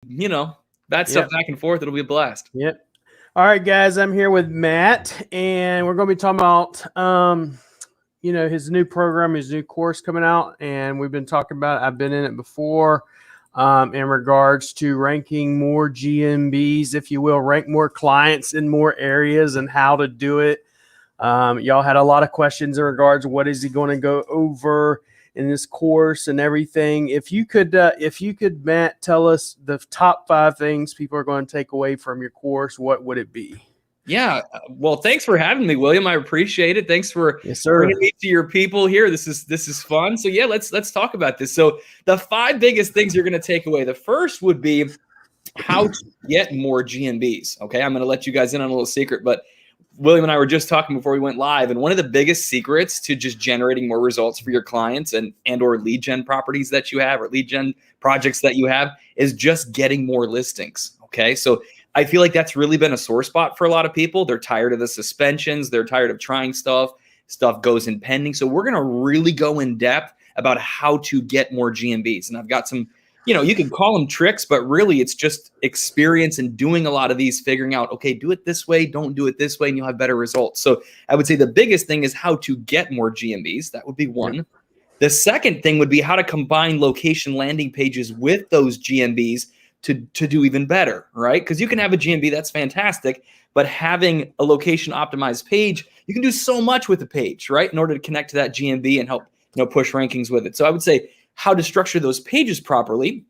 that stuff back and forth. It'll be a blast. Yep. All right, guys, I'm here with Matt, and we're going to be talking about, his new program, his new course coming out, and we've been talking about it. I've been in it before in regards to ranking more GMBs, if you will, rank more clients in more areas and how to do it. Y'all had a lot of questions in regards to what is he going to go over in this course and everything. If you could, Matt, tell us the top 5 things people are going to take away from your course, what would it be? Yeah. Well, thanks for having me, William. I appreciate it. Thanks for bringing me to your people here. This is fun. So yeah, let's talk about this. So the 5 biggest things you're going to take away. The first would be how to get more GMBs. Okay. I'm going to let you guys in on a little secret, but William and I were just talking before we went live, and one of the biggest secrets to just generating more results for your clients and or lead gen properties that you have or lead gen projects that you have is just getting more listings. Okay. So I feel like that's really been a sore spot for a lot of people. They're tired of the suspensions. They're tired of trying stuff. Stuff goes in pending. So we're going to really go in depth about how to get more GMBs. And I've got some, you can call them tricks, but really it's just experience and doing a lot of these, figuring out, okay, do it this way, don't do it this way, and you'll have better results. So I would say the biggest thing is how to get more GMBs. That would be one. Yep. The second thing would be how to combine location landing pages with those GMBs to do even better, right? Because you can have a GMB, that's fantastic, but having a location optimized page, you can do so much with the page, right? In order to connect to that GMB and help, push rankings with it. So I would say how to structure those pages properly.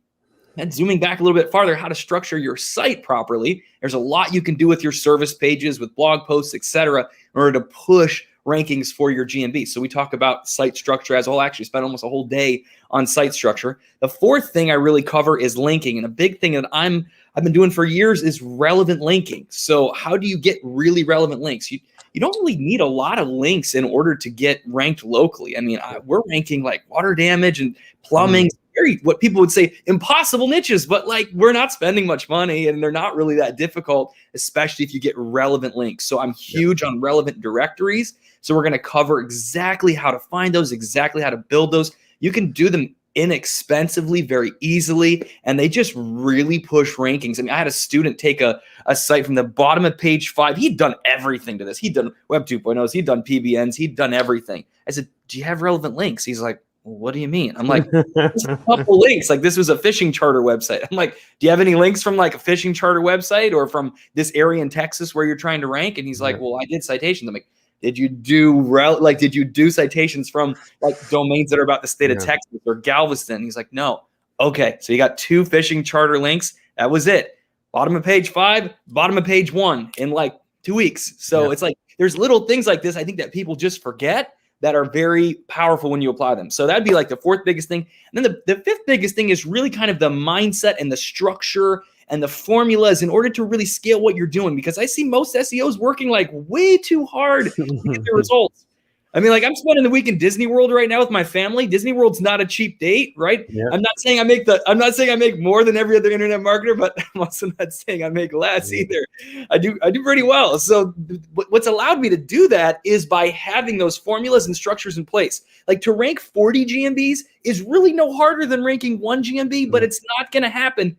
And zooming back a little bit farther, how to structure your site properly. There's a lot you can do with your service pages, with blog posts, etc., in order to push rankings for your GMB. So we talk about site structure as a whole. Actually spent almost a whole day on site structure. The fourth thing I really cover is linking. And a big thing that I've been doing for years is relevant linking. So how do you get really relevant links? You don't really need a lot of links in order to get ranked locally. I mean, we're ranking like water damage and plumbing, what people would say impossible niches, but like we're not spending much money and they're not really that difficult, especially if you get relevant links. So I'm huge on relevant directories. So we're going to cover exactly how to find those, exactly how to build those. You can do them inexpensively, very easily, and they just really push rankings. I mean, I had a student take a site from the bottom of page 5. He'd done everything to this. He'd done Web 2.0s. He'd done PBNs. He'd done everything. I said, do you have relevant links? He's like, well, what do you mean? I'm like, there's a couple links. Like this was a fishing charter website. I'm like, do you have any links from like a fishing charter website or from this area in Texas where you're trying to rank? And he's like, well, I did citations. I'm like, did you do citations from like domains that are about the state of Texas or Galveston? He's like, no. Okay. So you got 2 fishing charter links. That was it. Bottom of page 5, bottom of page 1 in like 2 weeks. So it's like, there's little things like this, I think, that people just forget that are very powerful when you apply them. So that'd be like the 4th biggest thing. And then the 5th biggest thing is really kind of the mindset and the structure and the formulas in order to really scale what you're doing. Because I see most SEOs working like way too hard to get the results. I mean, like I'm spending the week in Disney World right now with my family. Disney World's not a cheap date, right? Yeah. I'm not saying I make more than every other internet marketer, but I'm also not saying I make less either. I do pretty well. So what's allowed me to do that is by having those formulas and structures in place. Like to rank 40 GMBs is really no harder than ranking 1 GMB, but it's not going to happen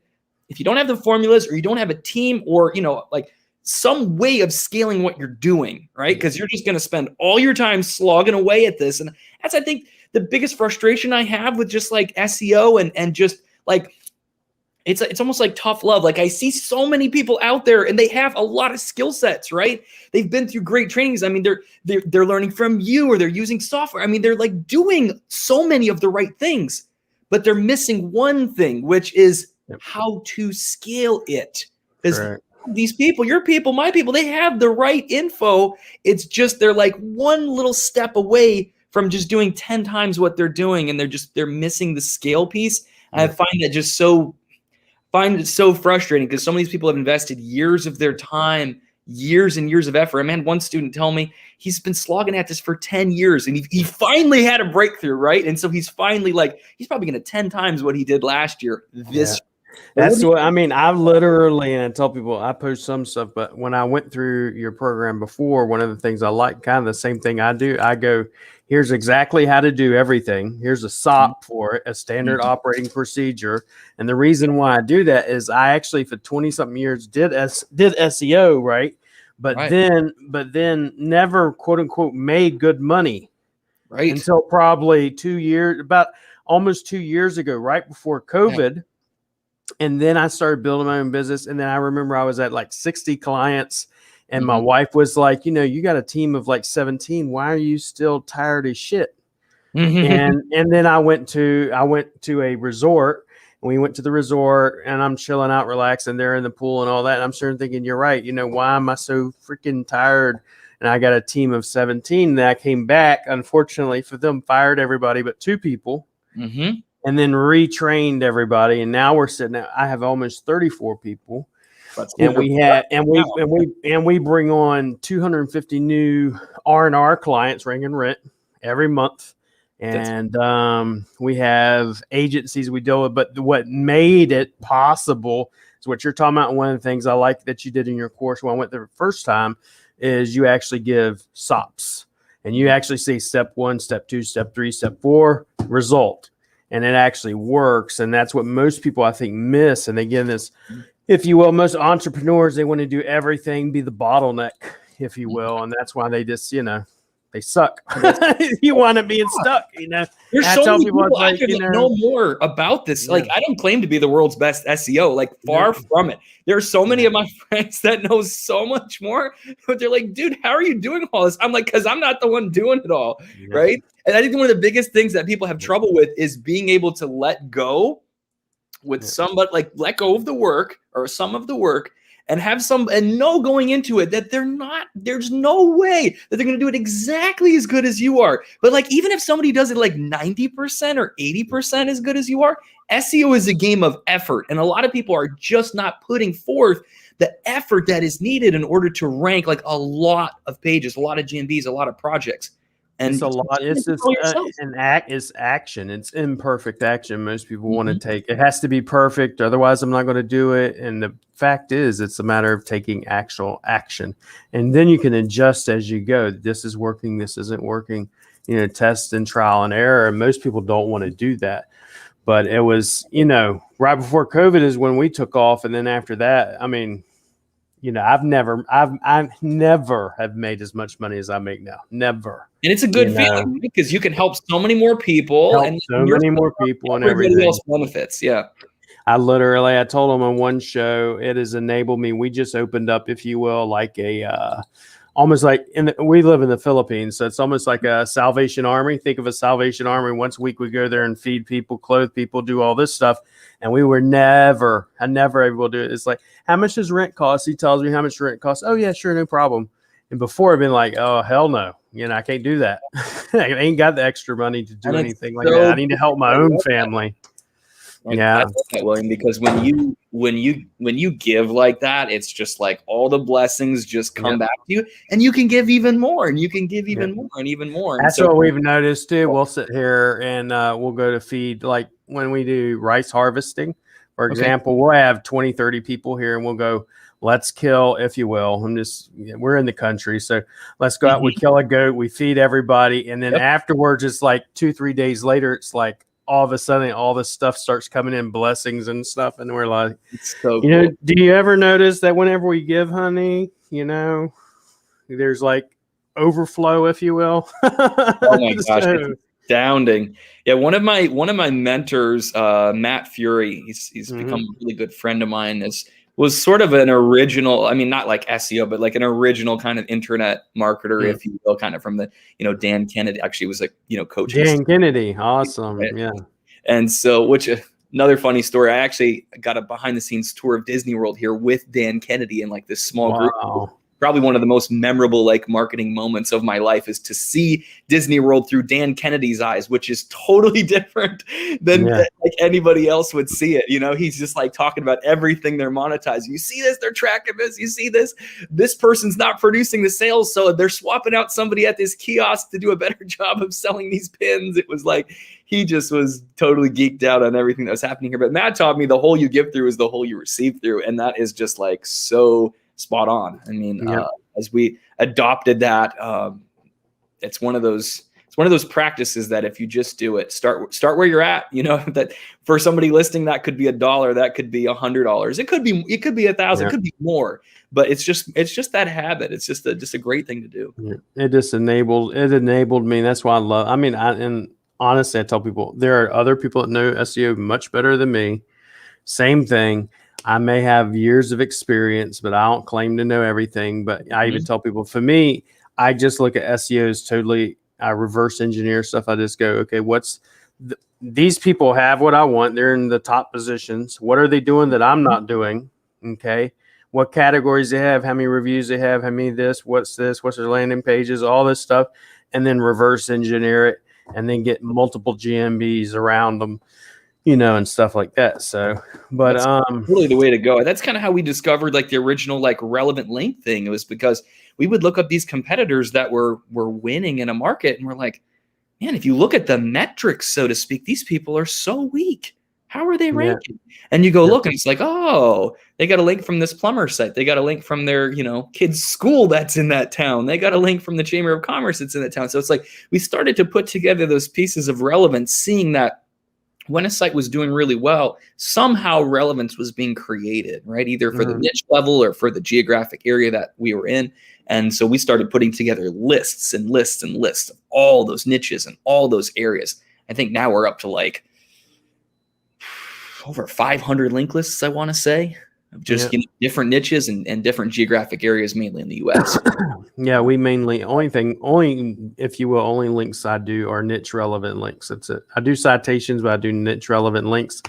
if you don't have the formulas or you don't have a team or, like some way of scaling what you're doing, right? Because you're just going to spend all your time slogging away at this. And that's, I think, the biggest frustration I have with just like SEO and just like, it's almost like tough love. Like I see so many people out there and they have a lot of skill sets, right? They've been through great trainings. I mean, they're learning from you or they're using software. I mean, they're like doing so many of the right things, but they're missing one thing, which is how to scale it. Because these people, your people, my people, they have the right info. It's just they're like one little step away from just doing 10 times what they're doing, and they're missing the scale piece. I find it so frustrating because some of these people have invested years of their time, years and years of effort. I had one student tell me he's been slogging at this for 10 years and he finally had a breakthrough, right? And so he's finally he's probably going to 10 times what he did last year this year. That's what I mean. I literally, and I tell people I post some stuff, but when I went through your program before, one of the things I like, kind of the same thing I do, I go, here's exactly how to do everything. Here's a SOP for it, a standard operating procedure. And the reason why I do that is I actually for 20 something years did SEO, right? But then never quote unquote made good money. Right. Until probably about almost 2 years ago, right before COVID. Yeah. And then I started building my own business. And then I remember I was at like 60 clients and my wife was like, you got a team of like 17. Why are you still tired as shit? And then I went to a resort, and we went to the resort and I'm chilling out, relaxing there in the pool and all that. And I'm starting thinking, you're right. Why am I so freaking tired? And I got a team of 17 that I came back, unfortunately for them, fired everybody but 2 people. And then retrained everybody, and now we're sitting at, I have almost 34 people. And we bring on 250 new R&R clients, ring and rent, every month. And we have agencies we deal with, but what made it possible is what you're talking about. One of the things I like that you did in your course when I went there the first time is you actually give SOPs, and you actually see step 1, step 2, step 3, step 4, result. And it actually works. And that's what most people, I think, miss. And they get this, if you will, most entrepreneurs, they want to do everything, be the bottleneck, if you will. And that's why they just, they suck. You want to be stuck, There's so many people out there that know more about this. Like, I don't claim to be the world's best SEO, like far from it. There are so many of my friends that know so much more, but they're like, dude, how are you doing all this? I'm like, because I'm not the one doing it all, right? And I think one of the biggest things that people have trouble with is being able to let go with somebody, like let go of the work or some of the work, and have know going into it that there's no way that they're going to do it exactly as good as you are. But like, even if somebody does it like 90% or 80% as good as you are, SEO is a game of effort. And a lot of people are just not putting forth the effort that is needed in order to rank like a lot of pages, a lot of GMBs, a lot of projects. And it's a lot. It's just it's action. It's imperfect action. Most people want to take. It has to be perfect, otherwise I'm not going to do it. And the fact is, it's a matter of taking actual action, and then you can adjust as you go. This is working. This isn't working. Test and trial and error. And most people don't want to do that. But it was, right before COVID is when we took off, and then after that, I mean. I've never have made as much money as I make now. Never. And it's a good feeling because you can help so many more people and everybody else benefits. Yeah. I told them on one show, it has enabled me. We just opened up, if you will, like a, almost like we live in the Philippines. So it's almost like a Salvation Army. Think of a Salvation Army. Once a week, we go there and feed people, clothe people, do all this stuff. And we were never able to do it. It's like, how much does rent cost? He tells me how much rent costs. Oh yeah, sure. No problem. And before I've been like, oh, hell no. I can't do that. I ain't got the extra money to do anything like that. I need to help my own family. I love that, William, because when you give like that, it's just like all the blessings just come back to you, and you can give even more, and you can give even more and even more. That's what we've noticed too. We'll sit here and we'll go to feed, like when we do rice harvesting, for example, we'll have 20, 30 people here, and we'll go, let's kill, if you will. We're in the country, so let's go out. We kill a goat, we feed everybody, and then afterwards, it's like 2-3 days later, it's like, all of a sudden, all this stuff starts coming in, blessings and stuff, and we're like, it's so cool. Do you ever notice that whenever we give honey, there's like overflow, if you will? Oh my gosh, it's astounding. Yeah, one of my mentors, Matt Fury, he's become a really good friend of mine. Was sort of an original, I mean, not like SEO, but like an original kind of internet marketer, if you will, kind of from the, Dan Kennedy actually was like, coaching. Dan Kennedy. Awesome. Right? Yeah. And so, another funny story, I actually got a behind the scenes tour of Disney World here with Dan Kennedy in like this small group. Probably one of the most memorable like marketing moments of my life is to see Disney World through Dan Kennedy's eyes, which is totally different than like anybody else would see it. He's just like talking about everything they're monetizing. You see this, they're tracking this. You see this person's not producing the sales, so they're swapping out somebody at this kiosk to do a better job of selling these pins. It was like he just was totally geeked out on everything that was happening here. But Matt taught me the hole you give through is the hole you receive through. And that is just like so spot on. I mean, as we adopted that, it's one of those practices that if you just do it, start where you're at, you know, that for somebody listening, that could be $1, that could be $100. It could be 1,000, it could be more, but it's just that habit. It's just a great thing to do. It just enabled me. That's why I love, and honestly, I tell people there are other people that know SEO much better than me. Same thing. I may have years of experience, but I don't claim to know everything. But I even tell people, for me, I just look at SEO as totally, I reverse engineer stuff. I just go, okay, these people have what I want. They're in the top positions. What are they doing that I'm not doing? Okay. What categories they have, how many reviews they have, how many what's their landing pages, all this stuff. And then reverse engineer it and then get multiple GMBs around them, you know, and stuff like that. So, but that's really the way to go. That's kind of how we discovered like the original like relevant link thing. It was because we would look up these competitors that were winning in a market, and we're like, man, if you look at the metrics, so to speak, these people are so weak. How are they ranking? And you go look, and it's like, oh, they got a link from this plumber site. They got a link from their, you know, kid's school that's in that town. They got a link from the Chamber of Commerce that's in that town. So it's like we started to put together those pieces of relevance, seeing that when a site was doing really well, somehow relevance was being created, right? Either for the niche level or for the geographic area that we were in. And so we started putting together lists and lists and lists of all those niches and all those areas. I think now we're up to like over 500 link lists, I want to say, of just different niches and different geographic areas, mainly in the US. Yeah, we mainly, only if you will, only links I do are niche relevant links. That's it. I do citations, but I do niche relevant links.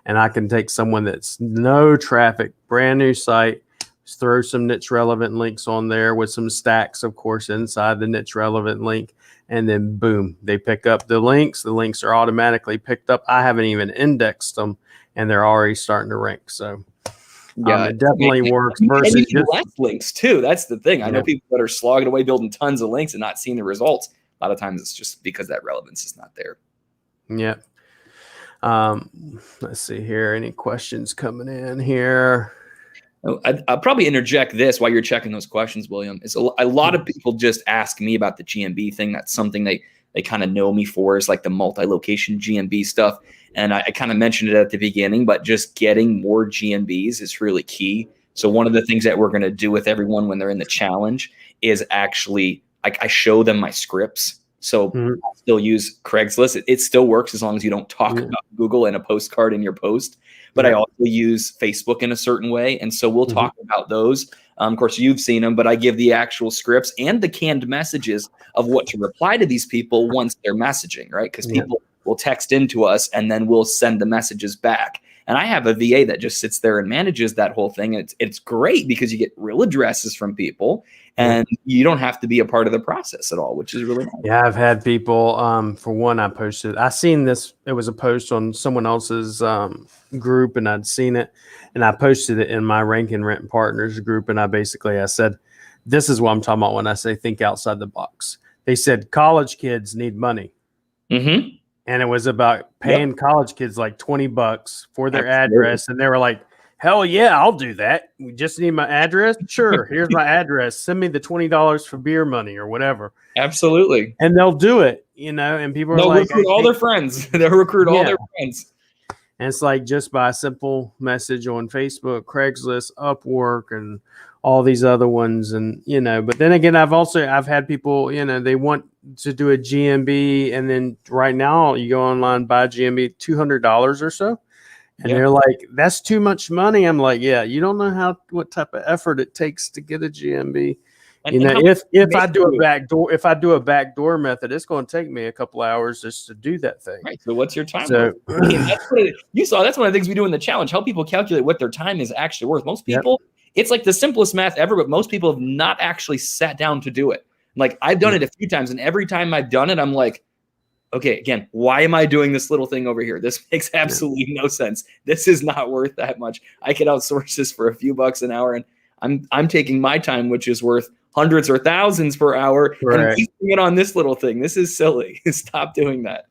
And I can take someone that's no traffic, brand new site, throw some niche relevant links on there with some stacks, of course, inside the niche relevant link. And then boom, they pick up the links. The links are automatically picked up. I haven't even indexed them, and they're already starting to rank. So yeah, it definitely works. Versus and just less links too. That's the thing. I know people that are slogging away building tons of links and not seeing the results. A lot of times it's just because that relevance is not there. Yeah. Let's see here. Any questions coming in here? I'll probably interject this while you're checking those questions, William. Is a lot of people just ask me about the GMB thing. That's something they kind of know me for, is like the multi-location GMB stuff. And I kind of mentioned it at the beginning, but just getting more GMBs is really key. So one of the things that we're going to do with everyone when they're in the challenge is actually I show them my scripts. So I still use Craigslist. It still works as long as you don't talk about Google in a postcard in your post. But I also use Facebook in a certain way. And so we'll talk about those. Of course, you've seen them, but I give the actual scripts and the canned messages of what to reply to these people once they're messaging, right? Because people will text into us and then we'll send the messages back. And I have a VA that just sits there and manages that whole thing. And it's great because you get real addresses from people and you don't have to be a part of the process at all, which is really nice. Yeah, I've had people, for one, I seen this, it was a post on someone else's group, and I'd seen it, and I posted it in my Rank and Rent Partners group, and I said, this is what I'm talking about when I say think outside the box. They said college kids need money. And it was about paying college kids like $20 for their address. And they were like, hell yeah, I'll do that. We just need my address. Sure. Here's my address. Send me the $20 for beer money or whatever. Absolutely. And they'll do it, you know, and people they'll are like, recruit all their friends. They'll recruit all their friends. And it's like just by a simple message on Facebook, Craigslist, Upwork, and all these other ones. And, you know, but then again, I've had people, you know, they want to do a GMB, and then right now you go online, buy a GMB, $200 or so. And they're like, that's too much money. I'm like, yeah, you don't know what type of effort it takes to get a GMB. And, you know, if I do a backdoor method, it's going to take me a couple hours just to do that thing. Right. So what's your time? So that's that's one of the things we do in the challenge. Help people calculate what their time is actually worth. Most people, it's like the simplest math ever, but most people have not actually sat down to do it. Like I've done it a few times, and every time I've done it, I'm like, okay, again, why am I doing this little thing over here? This makes absolutely no sense. This is not worth that much. I could outsource this for a few bucks an hour, and I'm taking my time, which is worth hundreds or thousands per hour, and wasting it on this little thing. This is silly. Stop doing that.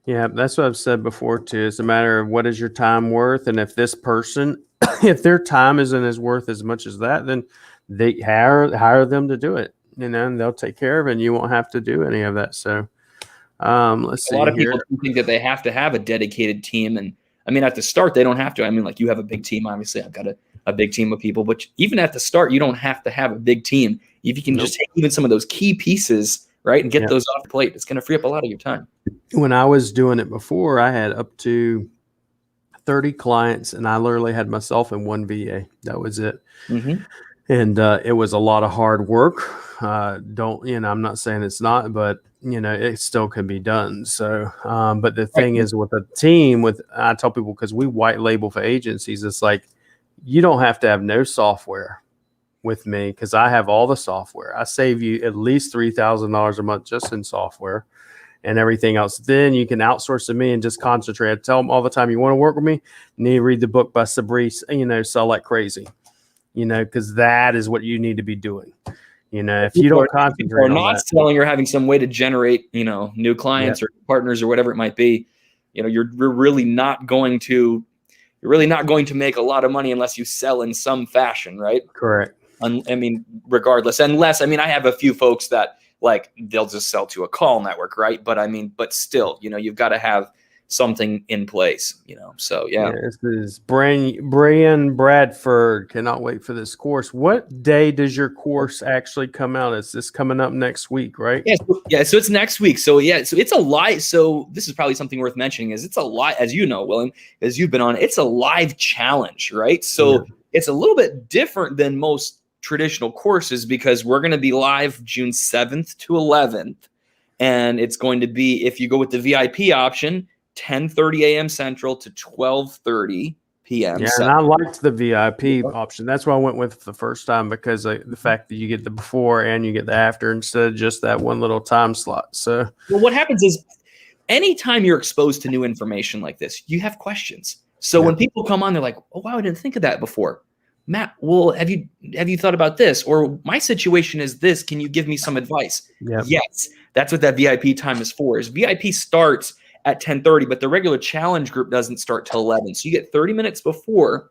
Yeah, that's what I've said before too. It's a matter of what is your time worth, and if this person, if their time isn't as worth as much as that, then they hire them to do it. And they'll take care of it, and you won't have to do any of that. So, let's see A lot of here. people think that they have to have a dedicated team, and I mean, at the start, they don't have to. I mean, like you have a big team. Obviously, I've got a big team of people, but even at the start, you don't have to have a big team. If you can just take even some of those key pieces, right, and get those off the plate, it's going to free up a lot of your time. When I was doing it before, I had up to 30 clients, and I literally had myself and one VA. That was it. And it was a lot of hard work. I'm not saying it's not, but it still can be done. So, but the thing is with a team, I tell people, because we white label for agencies, it's like, you don't have to have no software with me, because I have all the software. I save you at least $3,000 a month just in software and everything else. Then you can outsource to me and just concentrate. I tell them all the time, you want to work with me, you need to read the book by Sabrice, Sell Like Crazy, because that is what you need to be doing. If you don't concentrate on not selling or having some way to generate, new clients or partners or whatever it might be, you're really not going to make a lot of money unless you sell in some fashion, right? Correct. I mean, regardless, unless, I have a few folks that like they'll just sell to a call network, right? But still, you've got to have something in place, so yeah. This is Brian Bradford. Cannot wait for this course. What day does your course actually come out? Is this coming up next week, right? So it's next week. So it's a live. So this is probably something worth mentioning, is it's a live, as you know, William, as you've been on, it's a live challenge, right? So it's a little bit different than most traditional courses, because we're going to be live June 7th to 11th. And it's going to be, if you go with the VIP option, 10:30 a.m. Central to 12:30 p.m. Yeah, Central. and I liked the VIP option. That's what I went with the first time, because the fact that you get the before and you get the after instead of just that one little time slot. So, well, what happens is, anytime you're exposed to new information like this, you have questions. So when people come on, they're like, "Oh wow, I didn't think of that before." Matt, well, have you thought about this? Or my situation is this. Can you give me some advice? Yes, that's what that VIP time is for. Is VIP starts at 10:30, but the regular challenge group doesn't start till 11. So you get 30 minutes before,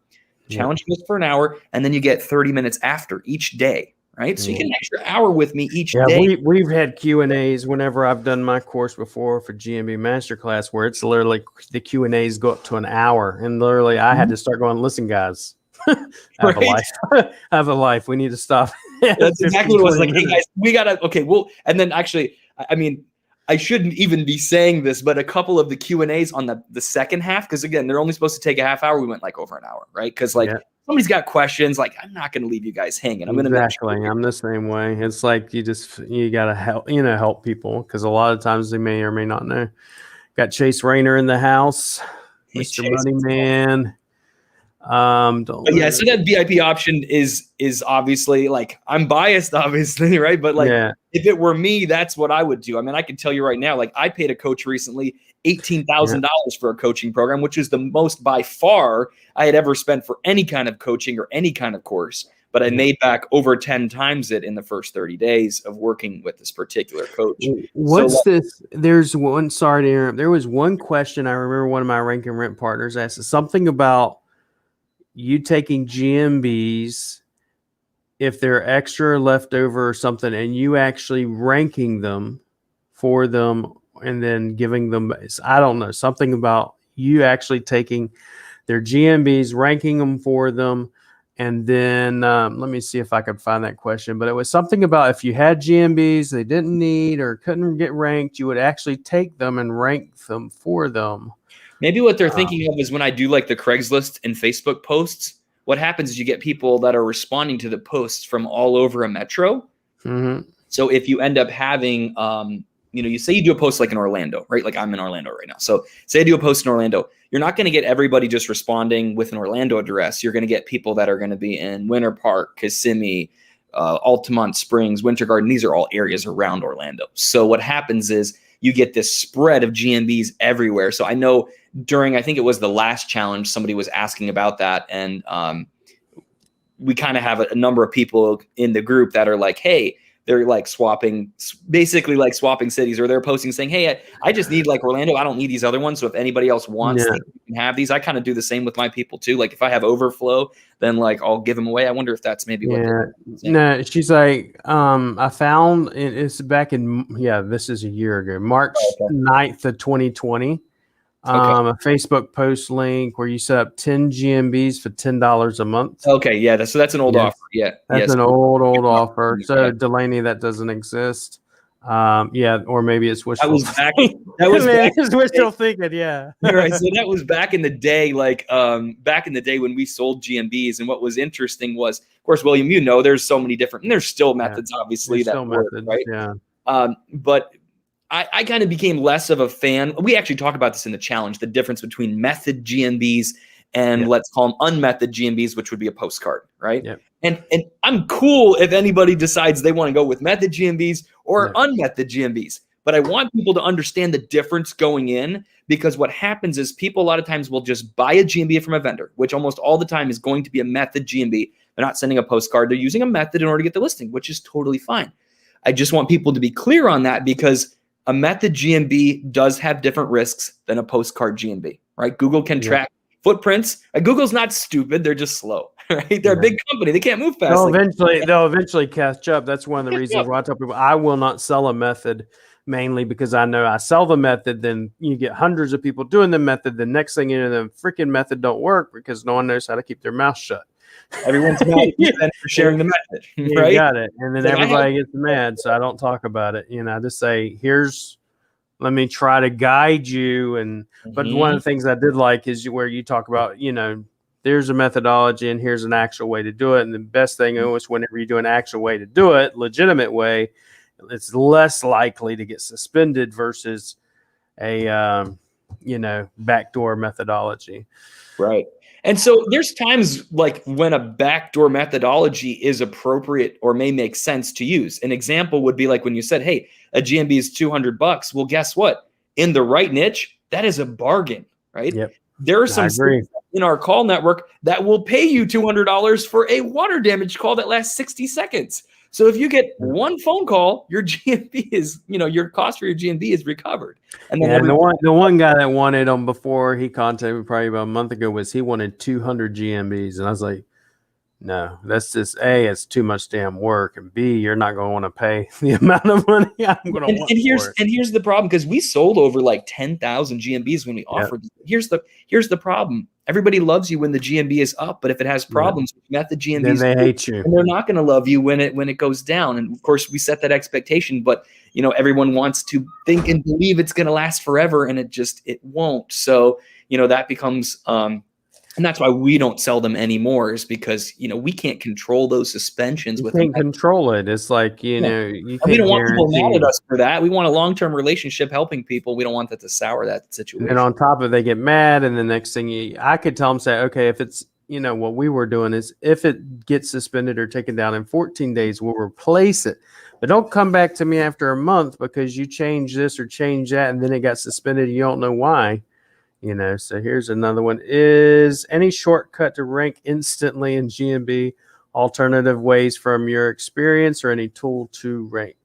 challenge goes for an hour, and then you get 30 minutes after each day, right? So you get an extra hour with me each day. We've had Q&As whenever I've done my course before for GMB Masterclass, where it's literally the Q&As go up to an hour, and literally I had to start going, listen, guys, I have a life. I have a life. We need to stop. That's exactly what it was like. Hey guys, we gotta, okay, well, and then actually, I shouldn't even be saying this, but a couple of the Q&As on the second half, because again, they're only supposed to take a half hour. We went like over an hour, right? Because somebody's got questions. Like, I'm not going to leave you guys hanging. I'm going to I'm the same way. It's like you got to help people, because a lot of times they may or may not know. Got Chase Rayner in the house, Mr. Moneyman. So that VIP option is obviously, like, I'm biased, obviously, right? But like, if it were me, that's what I would do. I can tell you right now, like, I paid a coach recently $18,000 for a coaching program, which is the most by far I had ever spent for any kind of coaching or any kind of course. But I made back over 10 times it in the first 30 days of working with this particular coach. This? There's one, sorry to interrupt. There was one question I remember one of my rank and rent partners asked, something about you taking GMBs, if they're extra left over or something, and you actually ranking them for them and then giving them, I don't know, something about you actually taking their GMBs, ranking them for them. And then let me see if I could find that question. But it was something about if you had GMBs they didn't need or couldn't get ranked, you would actually take them and rank them for them. Maybe what they're thinking of is when I do like the Craigslist and Facebook posts, what happens is you get people that are responding to the posts from all over a metro. So if you end up having, you say you do a post like in Orlando, right? Like I'm in Orlando right now. So say I do a post in Orlando, you're not going to get everybody just responding with an Orlando address. You're going to get people that are going to be in Winter Park, Kissimmee, Altamont Springs, Winter Garden. These are all areas around Orlando. So what happens is you get this spread of GMBs everywhere. So I know I think it was the last challenge, somebody was asking about that. And we kind of have a number of people in the group that are like, hey, they're like basically like swapping cities, or they're posting saying, hey, I just need like Orlando. I don't need these other ones. So if anybody else wants these, you can have these. I kind of do the same with my people too. Like if I have overflow, then like I'll give them away. I wonder if that's maybe what they're saying. No, she's like, I found it's back in, this is a year ago, March 9th of 2020. A Facebook post link where you set up 10 GMBs for $10 a month. Okay, yeah, that's an old offer. Yeah, that's an old offer. So Delaney, that doesn't exist. Or maybe it's wishful. That was wishful thinking. Yeah, right. So that was back in the day, like back in the day when we sold GMBs. And what was interesting was, of course, William, you know, there's so many different, and there's still methods, obviously, that work, right? Yeah. But I kind of became less of a fan. We actually talk about this in the challenge, the difference between method GMBs and let's call them unmethod GMBs, which would be a postcard, right? Yep. And I'm cool if anybody decides they want to go with method GMBs or unmethod GMBs. But I want people to understand the difference going in, because what happens is people a lot of times will just buy a GMB from a vendor, which almost all the time is going to be a method GMB. They're not sending a postcard. They're using a method in order to get the listing, which is totally fine. I just want people to be clear on that, because a method GMB does have different risks than a postcard GMB, right? Google can track footprints. Google's not stupid. They're just slow, right? They're a big company. They can't move fast. They'll eventually catch up. That's one of the reasons why I tell people I will not sell a method, mainly because I know I sell the method, then you get hundreds of people doing the method. The next thing you know, the freaking method don't work because no one knows how to keep their mouth shut. Everyone's mad for sharing the method, right? You got it. And then everybody gets mad, so I don't talk about it. You know, I just say, let me try to guide you. And but one of the things I did like is where you talk about, you know, there's a methodology and here's an actual way to do it. And the best thing is whenever you do an actual way to do it, legitimate way, it's less likely to get suspended versus a backdoor methodology. Right. And so there's times like when a backdoor methodology is appropriate or may make sense to use. An example would be like when you said, hey, a GMB is $200. Well, guess what? In the right niche, that is a bargain, right? Yep. There are some in our call network that will pay you $200 for a water damage call that lasts 60 seconds. So if you get one phone call, your GMB is, your cost for your GMB is recovered. And then the one guy that wanted them before he contacted me probably about a month ago was he wanted 200 GMBs. And I was like, no, that's just A, it's too much damn work. And B, you're not going to want to pay the amount of money I'm going to want. And here's the problem, because we sold over like 10,000 GMBs when we offered. Here's the problem. Everybody loves you when the GMB is up, but if it has problems with method GMBs, then they hate you. And they're not going to love you when it goes down. And of course, we set that expectation, but everyone wants to think and believe it's going to last forever, and it won't. So that becomes and that's why we don't sell them anymore, is because we can't control those suspensions. We can't control it. It's like you we don't want people mad at us for that. We want a long-term relationship helping people. We don't want that to sour that situation. And on top of it, they get mad, and the next thing I could tell them, say, okay, if it's what we were doing is if it gets suspended or taken down in 14 days, we'll replace it. But don't come back to me after a month because you changed this or changed that, and then it got suspended. And you don't know why. So here's another one. Is any shortcut to rank instantly in GMB, alternative ways from your experience, or any tool to rank?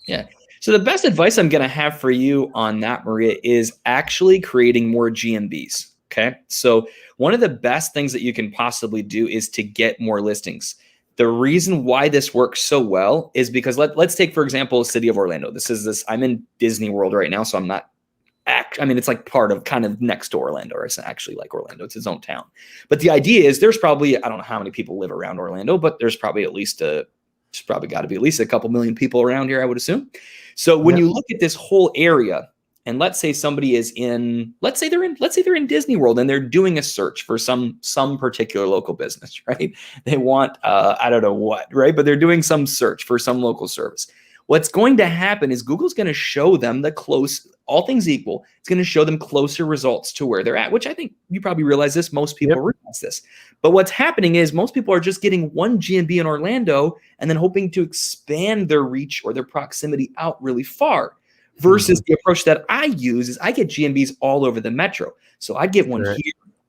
Yeah. So the best advice I'm going to have for you on that, Maria, is actually creating more GMBs. Okay. So one of the best things that you can possibly do is to get more listings. The reason why this works so well is because let's take, for example, city of Orlando. I'm in Disney World right now, so I'm not it's like part of kind of next to Orlando, or it's actually like Orlando. It's its own town. But the idea is there's probably, I don't know how many people live around Orlando, but there's probably got to be at least a couple million people around here, I would assume. So when you look at this whole area, and let's say somebody is let's say they're in Disney World and they're doing a search for some particular local business, right? They want, I don't know what, right? But they're doing some search for some local service. What's going to happen is Google's going to show them all things equal, it's going to show them closer results to where they're at, which I think you probably realize this. Most people realize this. But what's happening is most people are just getting one GMB in Orlando and then hoping to expand their reach or their proximity out really far. Versus the approach that I use is I get GMBs all over the metro. So I'd get one here.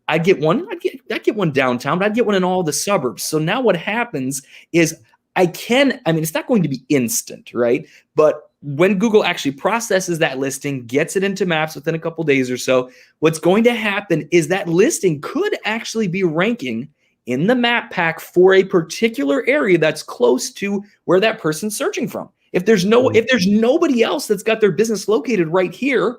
I'd get one downtown, but I'd get one in all the suburbs. So now what happens is it's not going to be instant, right? But when Google actually processes that listing, gets it into maps within a couple days or so, what's going to happen is that listing could actually be ranking in the map pack for a particular area that's close to where that person's searching from. If there's nobody else that's got their business located right here,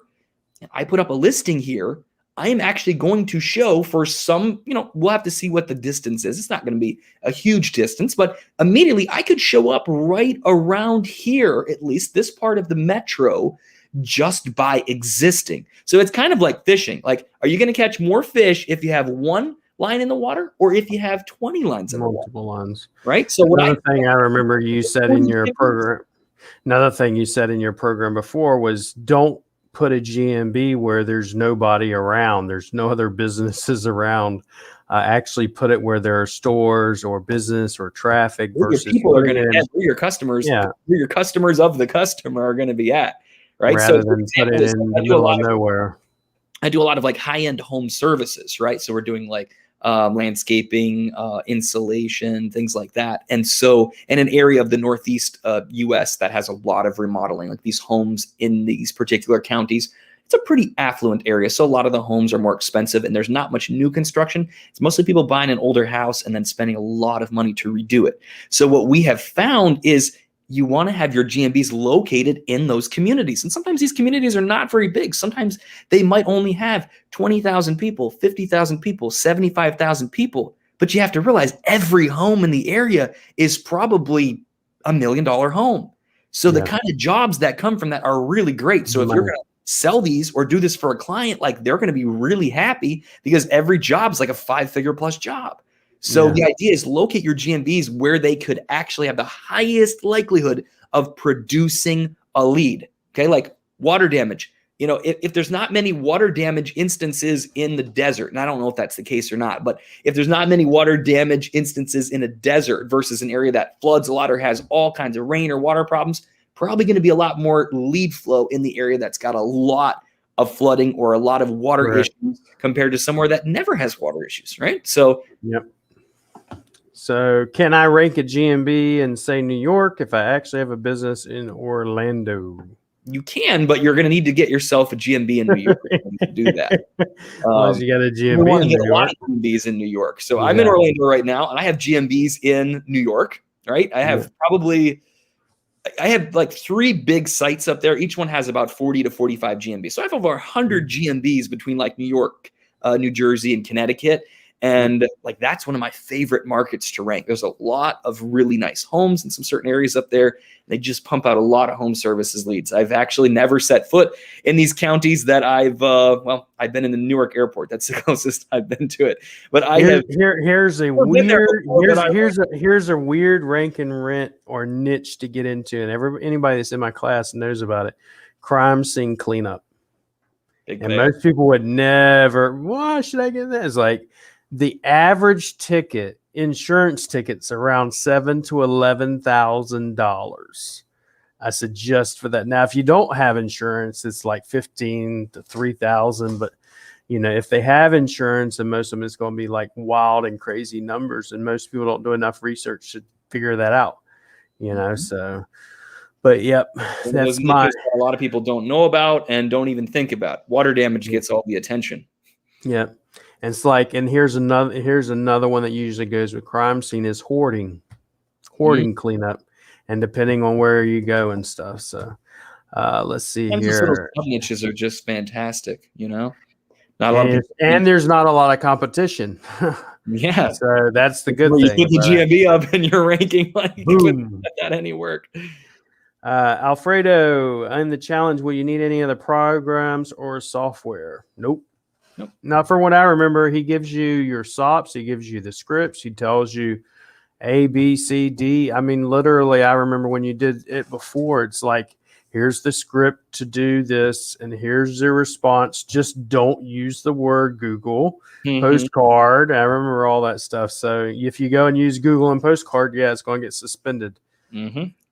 I put up a listing here, I am actually going to show for some, we'll have to see what the distance is. It's not going to be a huge distance, but immediately I could show up right around here, at least this part of the metro, just by existing. So it's kind of like fishing. Like, are you going to catch more fish if you have one line in the water or if you have 20 lines in the water? Multiple lines. Right? So another thing I remember you said in your program, before was don't put a GMB where there's nobody around, there's no other businesses around. Actually put it where there are stores or business or traffic versus your people are going to where your customers, where your customers of the customer are going to be at, right? Rather than put it in the middle of nowhere. I do a lot of like high-end home services, right? So we're doing like landscaping, insulation, things like that. And so in an area of the Northeast US that has a lot of remodeling, like these homes in these particular counties, it's a pretty affluent area. So a lot of the homes are more expensive and there's not much new construction. It's mostly people buying an older house and then spending a lot of money to redo it. So what we have found is you want to have your GMBs located in those communities. And sometimes these communities are not very big. Sometimes they might only have 20,000 people, 50,000 people, 75,000 people. But you have to realize every home in the area is probably $1 million home. So the kind of jobs that come from that are really great. So if you're going to sell these or do this for a client, like they're going to be really happy because every job's like a 5-figure plus job. So the idea is locate your GMBs where they could actually have the highest likelihood of producing a lead. Okay, like water damage. If there's not many water damage instances in the desert, and I don't know if that's the case or not, but if there's not many water damage instances in a desert versus an area that floods a lot or has all kinds of rain or water problems, probably going to be a lot more lead flow in the area that's got a lot of flooding or a lot of water issues compared to somewhere that never has water issues, right? So, So can I rank a GMB and say New York if I actually have a business in Orlando? You can, but you're going to need to get yourself a GMB in New York to do that. Unless you got a GMB you want to get a lot of GMBs in New York. So I'm in Orlando right now, and I have GMBs in New York, right? I have like 3 big sites up there. Each one has about 40 to 45 GMBs. So I have over 100 GMBs between like New York, New Jersey, and Connecticut. And like that's one of my favorite markets to rank. There's a lot of really nice homes in some certain areas up there. They just pump out a lot of home services leads. I've actually never set foot in these counties that I've been in the Newark airport. That's the closest I've been to it. But here's a weird rank and rent or niche to get into, and anybody that's in my class knows about it. Crime scene cleanup. And most people would never. Why should I get that? It's like the average ticket, insurance tickets, around $7,000 to $11,000. I suggest for that. Now, if you don't have insurance, it's like $15,000 to $3,000. But if they have insurance, and most of them is going to be like wild and crazy numbers, and most people don't do enough research to figure that out. So. But that's a lot of people don't know about and don't even think about. Water damage gets all the attention. Yeah. And it's like, and here's another one that usually goes with crime scene is hoarding cleanup, and depending on where you go and stuff. So let's see here. Niches are just fantastic, Not a lot of people, and there's not a lot of competition. Yeah. So that's the good thing. You put the GMB up and you're ranking like you couldn't let that any work. Alfredo, in the challenge, will you need any other programs or software? Nope. Not from what I remember. He gives you your SOPs. He gives you the scripts. He tells you A, B, C, D. I mean, literally, I remember when you did it before, it's like, here's the script to do this, and here's the response. Just don't use the word Google. Postcard. I remember all that stuff. So if you go and use Google and Postcard, it's going to get suspended.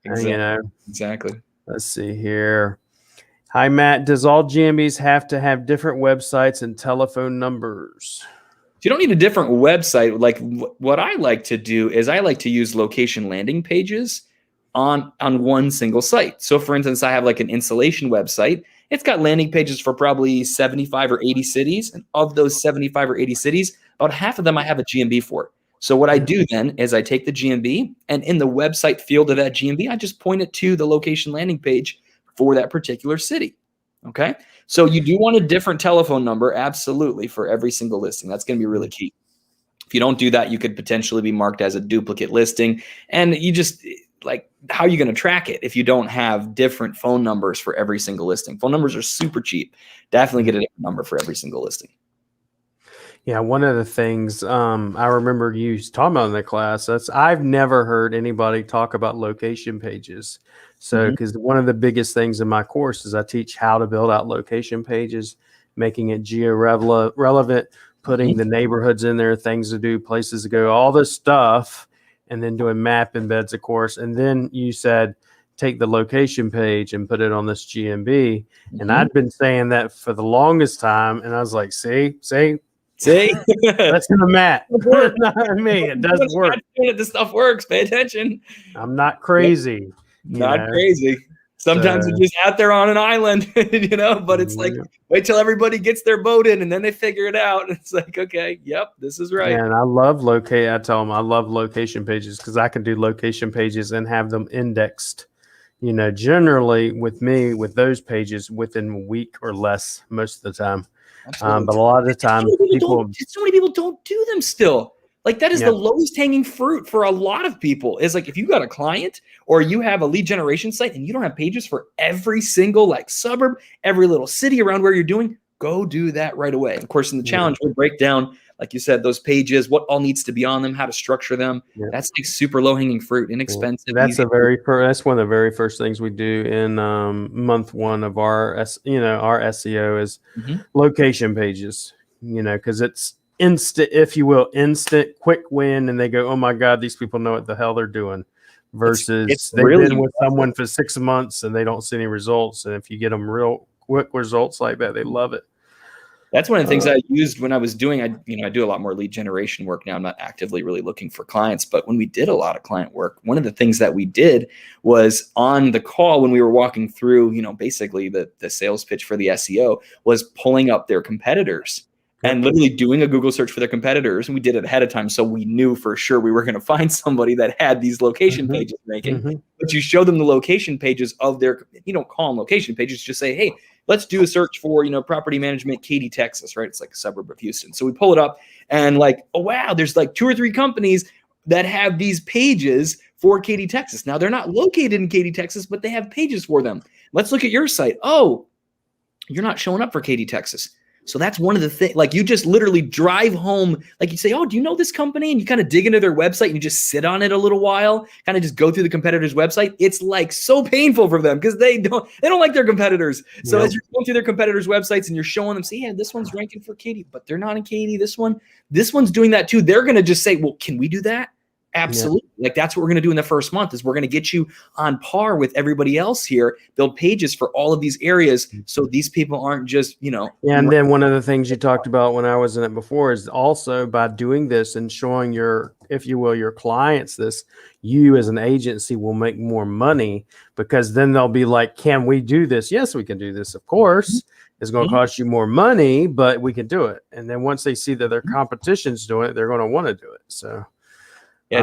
Exactly. Let's see here. Hi, Matt. Does all GMBs have to have different websites and telephone numbers? you don't need a different website. Like what I like to do is I like to use location landing pages on one single site. So for instance, I have like an installation website. It's got landing pages for probably 75 or 80 cities. And of those 75 or 80 cities, about half of them I have a GMB for. So what I do then is I take the GMB, and in the website field of that GMB, I just point it to the location landing page for that particular city. Okay. So you do want a different telephone number, absolutely, for every single listing. That's going to be really key. If you don't do that, you could potentially be marked as a duplicate listing. And you just, like, how are you going to track it if you don't have different phone numbers for every single listing? Phone numbers are super cheap. Definitely get a different number for every single listing. Yeah, one of the things I remember you talking about in the class, I've never heard anybody talk about location pages. So, because one of the biggest things in my course is I teach how to build out location pages, making it geo-relevant, putting the neighborhoods in there, things to do, places to go, all this stuff, and then doing map embeds, of course. And then you said, take the location page and put it on this GMB. And I'd been saying that for the longest time. And I was like, see, that's in the mat. Not me. It doesn't work. This stuff works. Pay attention. I'm not crazy. Not crazy. Sometimes you're just out there on an island, but it's like, wait till everybody gets their boat in and then they figure it out. And it's like, okay, yep, this is right. And I love I tell them I love location pages because I can do location pages and have them indexed, generally with me with those pages within a week or less most of the time. But a lot of the time, so many people don't do them still. Like that is the lowest hanging fruit for a lot of people. Is like if you got a client or you have a lead generation site and you don't have pages for every single like suburb, every little city around where you're doing, go do that right away. Of course, in the challenge, we'll break down, like you said, those pages, what all needs to be on them, how to structure them. That's like super low hanging fruit, inexpensive. That's that's one of the very first things we do in month one of our SEO is location pages. Because it's instant, if you will, quick win, and they go, oh my God, these people know what the hell they're doing. Versus they've been with someone for 6 months and they don't see any results. And if you get them real quick results like that, they love it. That's one of the things I used when I was doing, I do a lot more lead generation work now. I'm not actively really looking for clients, but when we did a lot of client work, one of the things that we did was on the call when we were walking through, basically the sales pitch for the SEO was pulling up their competitors and literally doing a Google search for their competitors. And we did it ahead of time. So we knew for sure we were going to find somebody that had these location pages making, but you show them the location pages of their, you don't call them location pages, just say, hey, let's do a search for, property management, Katy, Texas, right? It's like a suburb of Houston. So we pull it up and like, oh, wow, there's like 2 or 3 companies that have these pages for Katy, Texas. Now they're not located in Katy, Texas, but they have pages for them. Let's look at your site. Oh, you're not showing up for Katy, Texas. So that's one of the things, like you just literally drive home, like you say, oh, do you know this company? And you kind of dig into their website and you just sit on it a little while, kind of just go through the competitor's website. It's like so painful for them because they don't like their competitors. So as you're going through their competitors' websites and you're showing them, see, yeah, this one's ranking for Katy, but they're not in Katy. This one's doing that too. They're going to just say, well, can we do that? Absolutely. Like that's what we're going to do in the first month is we're going to get you on par with everybody else here, build pages for all of these areas. So these people aren't just, Yeah. And then one of the things you talked about when I was in it before is also by doing this and showing your, if you will, your clients this, you as an agency will make more money because then they'll be like, can we do this? Yes, we can do this. Of course, it's going to cost you more money, but we can do it. And then once they see that their competition's doing it, they're going to want to do it. So. Yeah,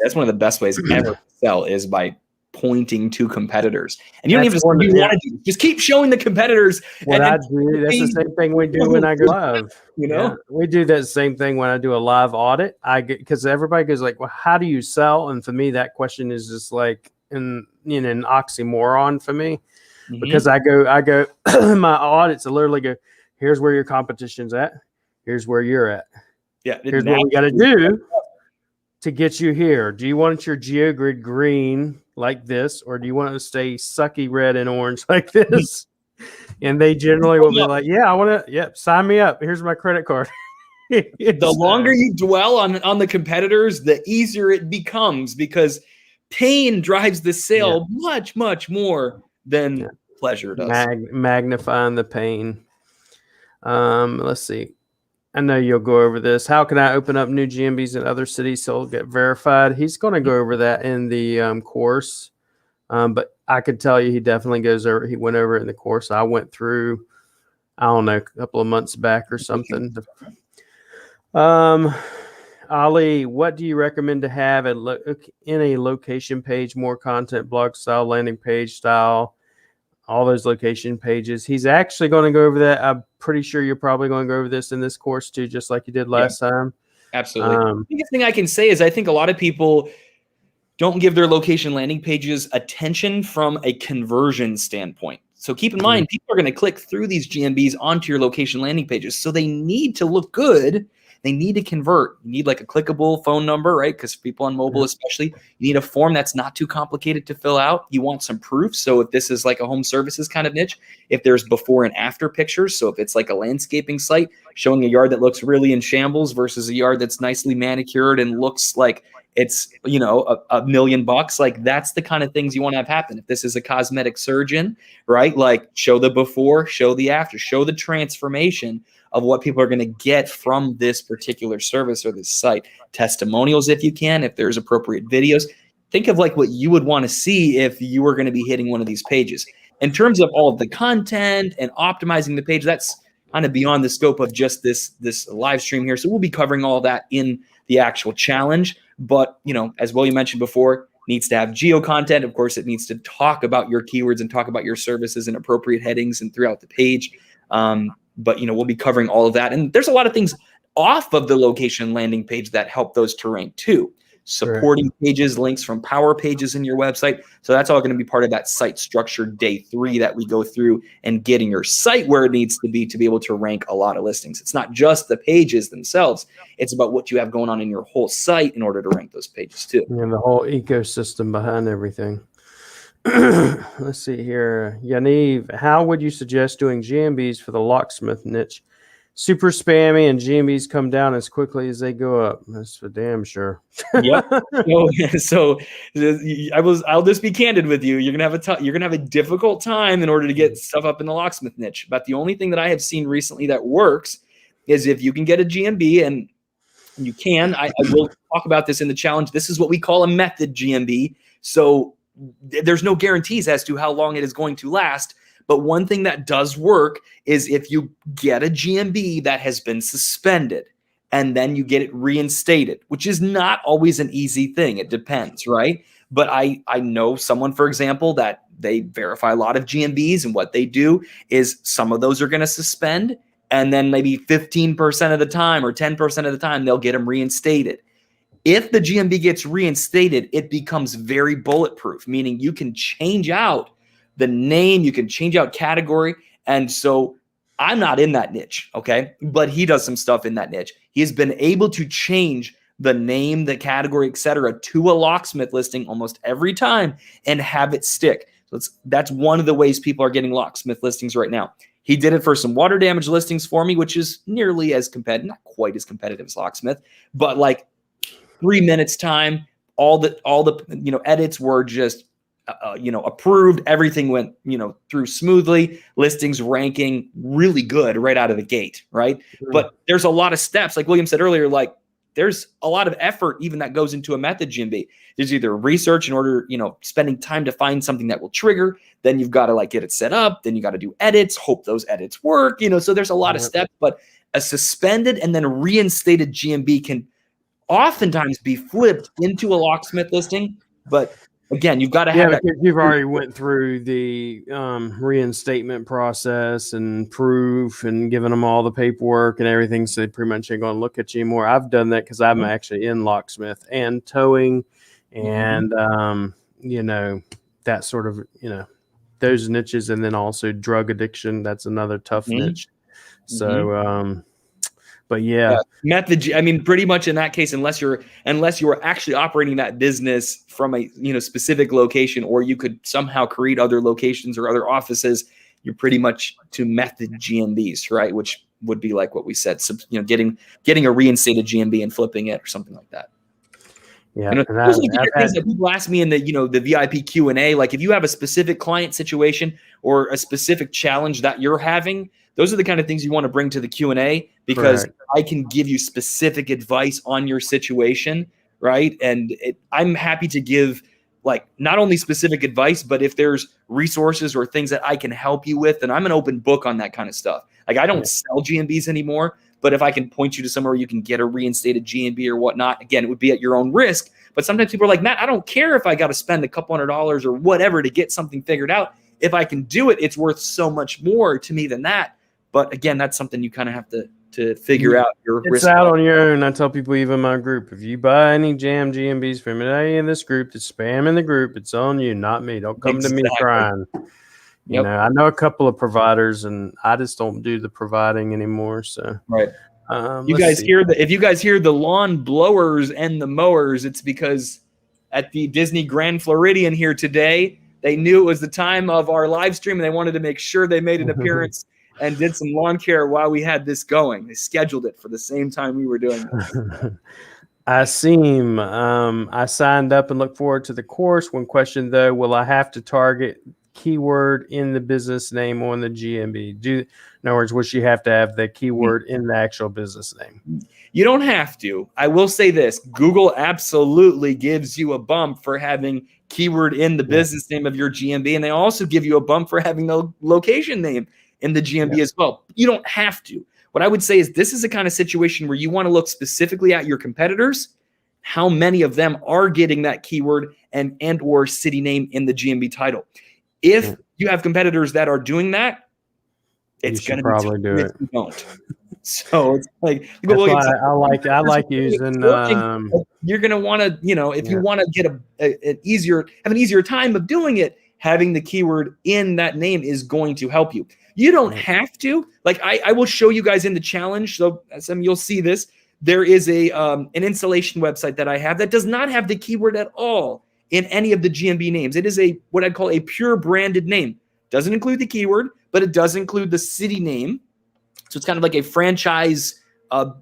that's one of the best ways ever to sell is by pointing to competitors. And you don't even want to just keep showing the competitors. What I do, that's the same thing we do when I go live. We do that same thing when I do a live audit. I get because everybody goes like, well, how do you sell? And for me, that question is just like an oxymoron for me because I go my audits. I literally go, here's where your competition's at. Here's where you're at. Yeah, here's what we got to do to get you here. Do you want your GeoGrid green like this, or do you want to stay sucky red and orange like this? And they generally will be like, yeah, I want to, sign me up. Here's my credit card. The longer you dwell on the competitors, the easier it becomes because pain drives the sale much, much more than pleasure does. Magnifying the pain. Let's see. I know you'll go over this. How can I open up new GMBs in other cities so it'll get verified? He's going to go over that in the course. But I could tell you he definitely goes over. He went over it in the course I went through, I don't know, a couple of months back or something. Ali, what do you recommend to have in a location page, more content, blog style, landing page style, all those location pages? He's actually going to go over that. I'm pretty sure you're probably going to go over this in this course too, just like you did last time. Absolutely. The biggest thing I can say is I think a lot of people don't give their location landing pages attention from a conversion standpoint. So keep in mind, people are going to click through these GMBs onto your location landing pages. So they need to look good. They need to convert. You need like a clickable phone number, right? Because people on mobile especially, you need a form that's not too complicated to fill out. You want some proof. So if this is like a home services kind of niche, if there's before and after pictures, so if it's like a landscaping site showing a yard that looks really in shambles versus a yard that's nicely manicured and looks like it's, you know, $1 million bucks, like that's the kind of things you want to have happen. If this is a cosmetic surgeon, right? Like show the before, show the after, show the transformation of what people are going to get from this particular service or this site. Testimonials, if you can, if there's appropriate videos. Think of like what you would want to see if you were going to be hitting one of these pages. In terms of all of the content and optimizing the page, that's kind of beyond the scope of just this live stream here. So we'll be covering all that in the actual challenge. But, you know, as William mentioned before, needs to have geo content. Of course, it needs to talk about your keywords and talk about your services and appropriate headings and throughout the page. But, you know, we'll be covering all of that. And there's a lot of things off of the location landing page that help those to rank too. Supporting pages, links from power pages in your website. So that's all going to be part of that site structure day 3 that we go through and getting your site where it needs to be able to rank a lot of listings. It's not just the pages themselves. It's about what you have going on in your whole site in order to rank those pages too. And the whole ecosystem behind everything. Let's see here. Yaniv, how would you suggest doing GMBs for the locksmith niche? Super spammy and GMBs come down as quickly as they go up. That's for damn sure. Yeah. So I'll just be candid with you. You're gonna have a difficult time in order to get stuff up in the locksmith niche. But the only thing that I have seen recently that works is if you can get a GMB, and you can. I will talk about this in the challenge. This is what we call a method GMB. So there's no guarantees as to how long it is going to last. But one thing that does work is if you get a GMB that has been suspended and then you get it reinstated, which is not always an easy thing. It depends, right? But I know someone, for example, that they verify a lot of GMBs, and what they do is some of those are going to suspend, and then maybe 15% of the time or 10% of the time they'll get them reinstated. If the GMB gets reinstated, it becomes very bulletproof, meaning you can change out the name, you can change out category. And so I'm not in that niche, okay? But he does some stuff in that niche. He's been able to change the name, the category, etc., to a locksmith listing almost every time and have it stick. So that's one of the ways people are getting locksmith listings right now. He did it for some water damage listings for me, which is nearly as competitive, not quite as competitive as locksmith, but like 3 minutes time, all the edits were just approved. Everything went, through smoothly. Listings ranking really good right out of the gate, right? Mm-hmm. But there's a lot of steps, like William said earlier, like there's a lot of effort even that goes into a method GMB. There's either research in order, spending time to find something that will trigger. Then you've got to get it set up. Then you got to do edits, hope those edits work, so there's a lot of steps, but a suspended and then reinstated GMB can oftentimes be flipped into a locksmith listing. But again, you've got to have because you've already went through the reinstatement process and proof and given them all the paperwork and everything, so they pretty much ain't going to look at you anymore. I've done that because I'm actually in locksmith and towing and, that sort of, those niches, and then also drug addiction. That's another tough niche. So, but method. I mean, pretty much in that case, unless you are actually operating that business from a specific location, or you could somehow create other locations or other offices, you're pretty much to method GMBs, right? Which would be like what we said, getting a reinstated GMB and flipping it or something like that. Yeah, those are the things that people ask me in the the VIP Q&A. Like if you have a specific client situation or a specific challenge that you're having, those are the kind of things you want to bring to the Q&A, because I can give you specific advice on your situation, right? And I'm happy to give like not only specific advice, but if there's resources or things that I can help you with, then I'm an open book on that kind of stuff. Like I don't sell GMBs anymore, but if I can point you to somewhere you can get a reinstated GMB or whatnot, again, it would be at your own risk. But sometimes people are like, Matt, I don't care if I got to spend a couple $100 or whatever to get something figured out. If I can do it, it's worth so much more to me than that. But again, that's something you kind of have to figure out your risk. It's out on your own. I tell people, even my group, if you buy any GMBs from any in this group, it's spam in the group. It's on you, not me. Don't come to me crying. You know, I know a couple of providers, and I just don't do the providing anymore. So you guys hear if you guys hear the lawn blowers and the mowers, it's because at the Disney Grand Floridian here today, they knew it was the time of our live stream, and they wanted to make sure they made an appearance and did some lawn care while we had this going. They scheduled it for the same time we were doing this. I signed up and look forward to the course. One question though, will I have to target keyword in the business name on the GMB? In other words, will she have to have the keyword in the actual business name? You don't have to. I will say this: Google absolutely gives you a bump for having keyword in the business name of your GMB, and they also give you a bump for having the location name in the GMB as well. You don't have to. What I would say is this is the kind of situation where you want to look specifically at your competitors, how many of them are getting that keyword and or city name in the GMB title. If you have competitors that are doing that, it's going to probably be do it. If you don't. So it's like, I like using. You're going to want to, if you want to get have an easier time of doing it, having the keyword in that name is going to help you. You don't have to. Like I will show you guys in the challenge. So you'll see this. There is an installation website that I have that does not have the keyword at all in any of the GMB names. It is what I'd call a pure branded name. Doesn't include the keyword, but it does include the city name. So it's kind of like a franchise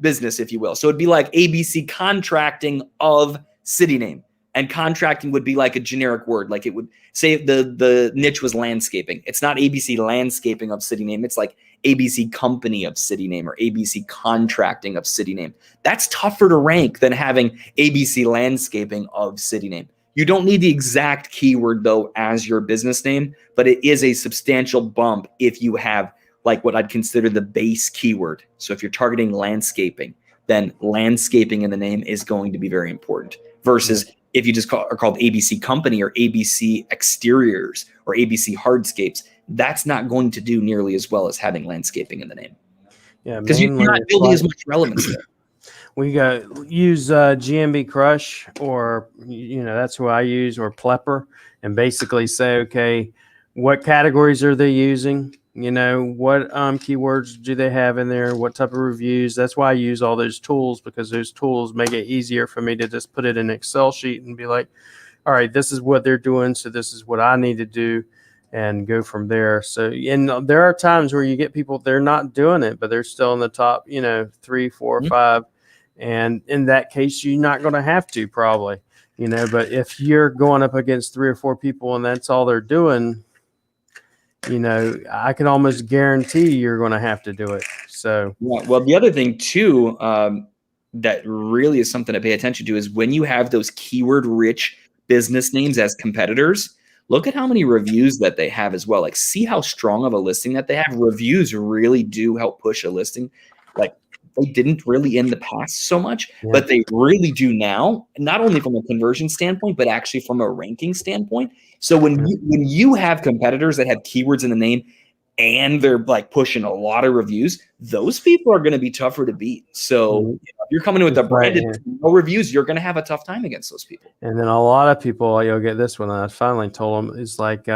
business, if you will. So it'd be like ABC Contracting of city name. And contracting would be like a generic word. Like it would say the niche was landscaping. It's not ABC Landscaping of city name. It's like ABC Company of city name or ABC Contracting of city name. That's tougher to rank than having ABC Landscaping of city name. You don't need the exact keyword, though, as your business name, but it is a substantial bump if you have like what I'd consider the base keyword. So if you're targeting landscaping, then landscaping in the name is going to be very important versus if you just are called ABC Company or ABC Exteriors or ABC Hardscapes. That's not going to do nearly as well as having landscaping in the name. Yeah, because you're not building as much relevance there. We use GMB Crush, or that's who I use, or Plepper, and basically say, okay, what categories are they using? What keywords do they have in there? What type of reviews? That's why I use all those tools, because those tools make it easier for me to just put it in an Excel sheet and be like, all right, this is what they're doing, so this is what I need to do, and go from there. So, and there are times where you get people, they're not doing it, but they're still in the top, 3, 4, 5. And in that case, you're not going to have to probably, but if you're going up against 3 or 4 people and that's all they're doing, I can almost guarantee you're going to have to do it. So, well, the other thing too, that really is something to pay attention to is when you have those keyword rich business names as competitors, look at how many reviews that they have as well. Like, see how strong of a listing that they have. Reviews really do help push a listing. Like, they didn't really in the past so much, but they really do now, not only from a conversion standpoint, but actually from a ranking standpoint. So when you have competitors that have keywords in the name and they're like pushing a lot of reviews, those people are going to be tougher to beat. So if you're coming in with the branded no reviews, you're going to have a tough time against those people. And then a lot of people, you'll get this one. I finally told them, it's like,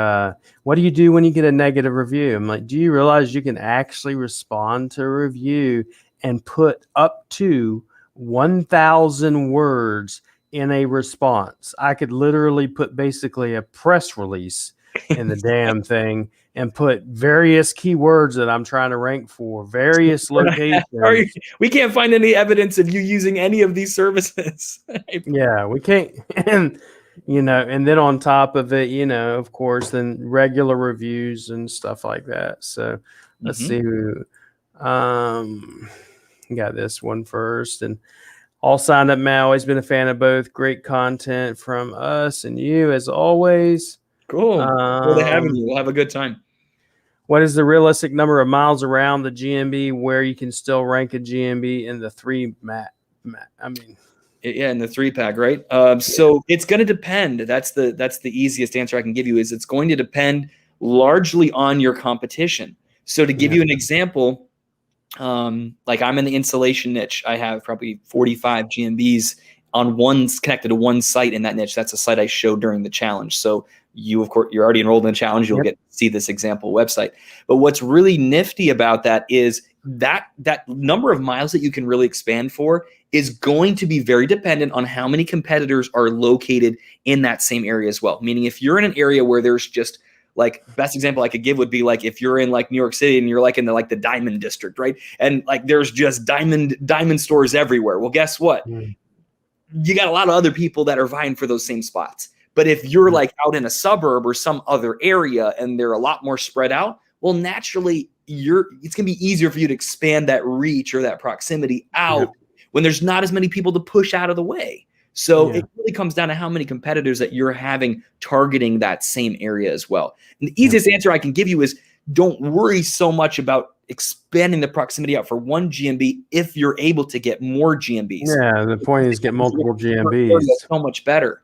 what do you do when you get a negative review? I'm like, do you realize you can actually respond to a review and put up to 1,000 words in a response? I could literally put basically a press release in the damn thing and put various keywords that I'm trying to rank for, various locations. We can't find any evidence of you using any of these services. Yeah, we can't. And, and then on top of it, of course, then regular reviews and stuff like that. So, Let's see who got this one first. And all signed up, Matt. Always been a fan of both. Great content from us and you as always. Cool. Well, they're having you. We'll have a good time. What is the realistic number of miles around the GMB where you can still rank a GMB in the 3 Matt? I mean, yeah, in the 3-pack, right? So it's going to depend. That's the easiest answer I can give you. Is it's going to depend largely on your competition. So to give you an example, like I'm in the insulation niche. I have probably 45 GMBs on connected to one site in that niche. That's a site I showed during the challenge. So you, of course, you're already enrolled in the challenge. You'll get to see this example website. But what's really nifty about that is that number of miles that you can really expand for is going to be very dependent on how many competitors are located in that same area as well. Meaning if you're in an area where there's just like, best example I could give would be like if you're in like New York City and you're like in the diamond district, right? And like there's just diamond stores everywhere. Well, guess what? You got a lot of other people that are vying for those same spots. But if you're like out in a suburb or some other area and they're a lot more spread out, well, naturally it's going to be easier for you to expand that reach or that proximity out when there's not as many people to push out of the way. So it really comes down to how many competitors that you're having targeting that same area as well. And the easiest answer I can give you is don't worry so much about expanding the proximity out for one GMB if you're able to get more GMBs. Yeah, the point is get multiple GMBs. So much better.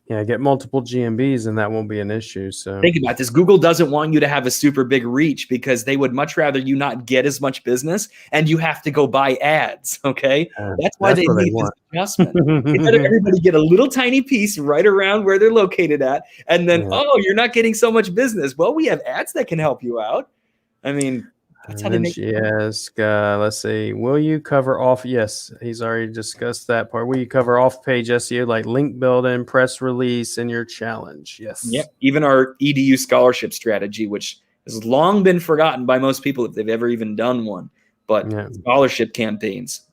Yeah, get multiple GMBs and that won't be an issue. So think about this. Google doesn't want you to have a super big reach because they would much rather you not get as much business and you have to go buy ads. Okay. That's why they need this adjustment. Instead of everybody get a little tiny piece right around where they're located at. And then, you're not getting so much business. Well, we have ads that can help you out. I mean, that's how they make let's see. Will you cover off? Yes, he's already discussed that part. Will you cover off-page SEO like link building, press release, and your challenge? Yes. Yep. Even our EDU scholarship strategy, which has long been forgotten by most people if they've ever even done one. But scholarship campaigns,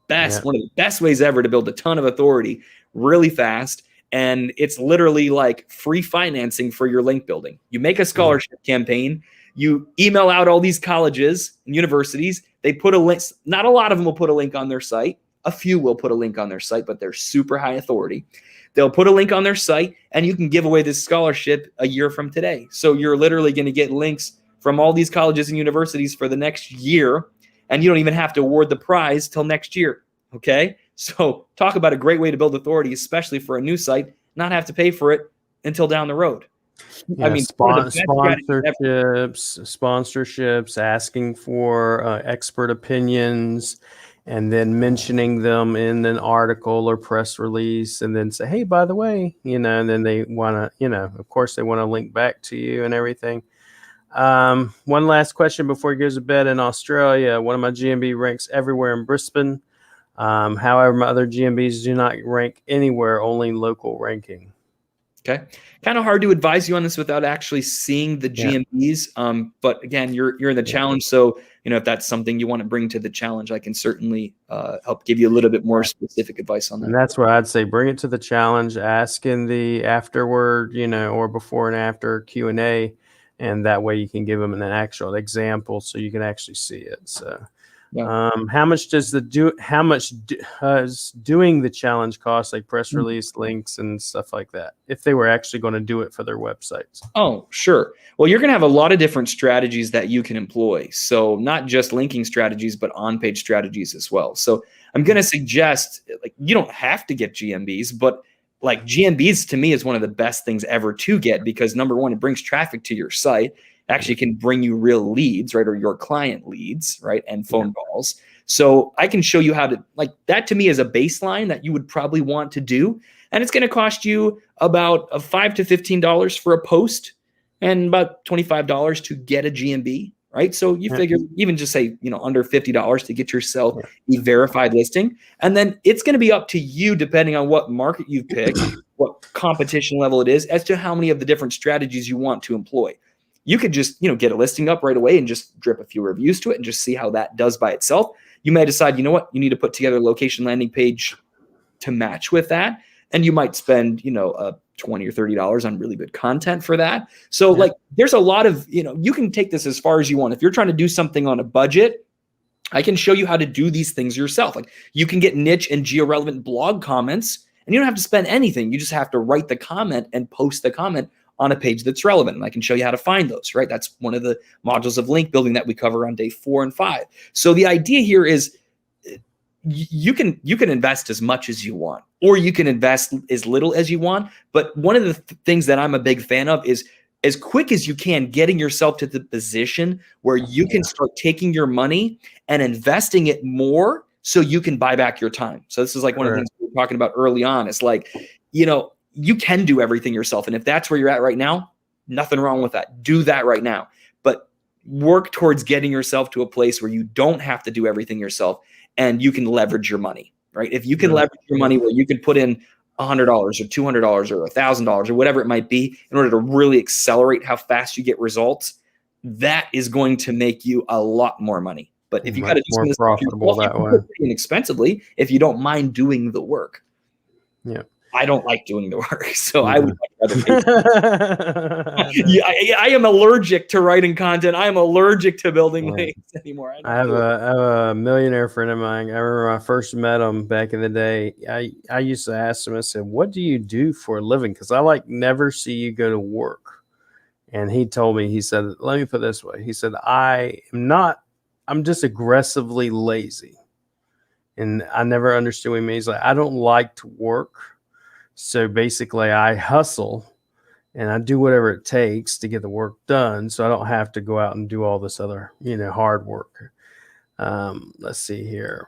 one of the best ways ever to build a ton of authority really fast. And it's literally like free financing for your link building. You make a scholarship campaign. You email out all these colleges and universities. They put a link. Not a lot of them will put a link on their site. A few will put a link on their site, but they're super high authority. They'll put a link on their site, and you can give away this scholarship a year from today. So you're literally going to get links from all these colleges and universities for the next year, and you don't even have to award the prize till next year. Okay? So talk about a great way to build authority, especially for a new site, not have to pay for it until down the road. I mean, sponsorships, asking for expert opinions, and then mentioning them in an article or press release, and then say, hey, by the way, and then they want to, of course, they want to link back to you and everything. One last question before he goes to bed. In Australia, one of my GMB ranks everywhere in Brisbane. However, my other GMBs do not rank anywhere, only local ranking. Okay. Kind of hard to advise you on this without actually seeing the GMBs. But again, you're in the challenge. So, if that's something you want to bring to the challenge, I can certainly help give you a little bit more specific advice on that. And that's where I'd say bring it to the challenge, ask in the afterward, or before and after Q&A. And that way you can give them an actual example so you can actually see it. So how much does doing the challenge cost, like press release, links, and stuff like that, if they were actually going to do it for their websites? Oh, sure. Well, you're going to have a lot of different strategies that you can employ. So not just linking strategies, but on-page strategies as well. So I'm going to suggest, like, you don't have to get GMBs, but like GMBs to me is one of the best things ever to get because number one, it brings traffic to your site. Actually can bring you real leads, right? Or your client leads, right? And phone calls. So I can show you how to, like, that to me is a baseline that you would probably want to do. And it's going to cost you about $5 to $15 for a post and about $25 to get a GMB, right? So you figure even just say, under $50 to get yourself a verified listing. And then it's going to be up to you, depending on what market you've picked, what competition level it is, as to how many of the different strategies you want to employ. You could just, get a listing up right away and just drip a few reviews to it and just see how that does by itself. You may decide, you know what, you need to put together a location landing page to match with that. and you might spend, $20 or $30 on really good content for that. So like, there's a lot of, you can take this as far as you want. If you're trying to do something on a budget, I can show you how to do these things yourself. Like, you can get niche and geo-relevant blog comments, and you don't have to spend anything. You just have to write the comment and post the comment on a page that's relevant. And I can show you how to find those, right? That's one of the modules of link building that we cover on day 4 and 5. So the idea here is you can invest as much as you want, or you can invest as little as you want. But one of the things that I'm a big fan of is, as quick as you can, getting yourself to the position where you can start taking your money and investing it more so you can buy back your time. So this is like one of the things we were talking about early on. It's like, you can do everything yourself. And if that's where you're at right now, nothing wrong with that. Do that right now. But work towards getting yourself to a place where you don't have to do everything yourself and you can leverage your money, right? If you can leverage your money where you can put in $100 or $200 or $1,000 or whatever it might be in order to really accelerate how fast you get results, that is going to make you a lot more money. But if you got to do more profitable that way, inexpensively, if you don't mind doing the work. Yeah. I don't like doing the work, so I would rather pay. I am allergic to writing content. I am allergic to building links anymore. I have a millionaire friend of mine. I remember when I first met him back in the day. I used to ask him, I said, "What do you do for a living?" Because I never see you go to work. And he told me, he said, let me put it this way. He said, I'm just aggressively lazy. And I never understood what he means. Like, I don't like to work. So basically I hustle and I do whatever it takes to get the work done. So I don't have to go out and do all this other, hard work. Let's see here.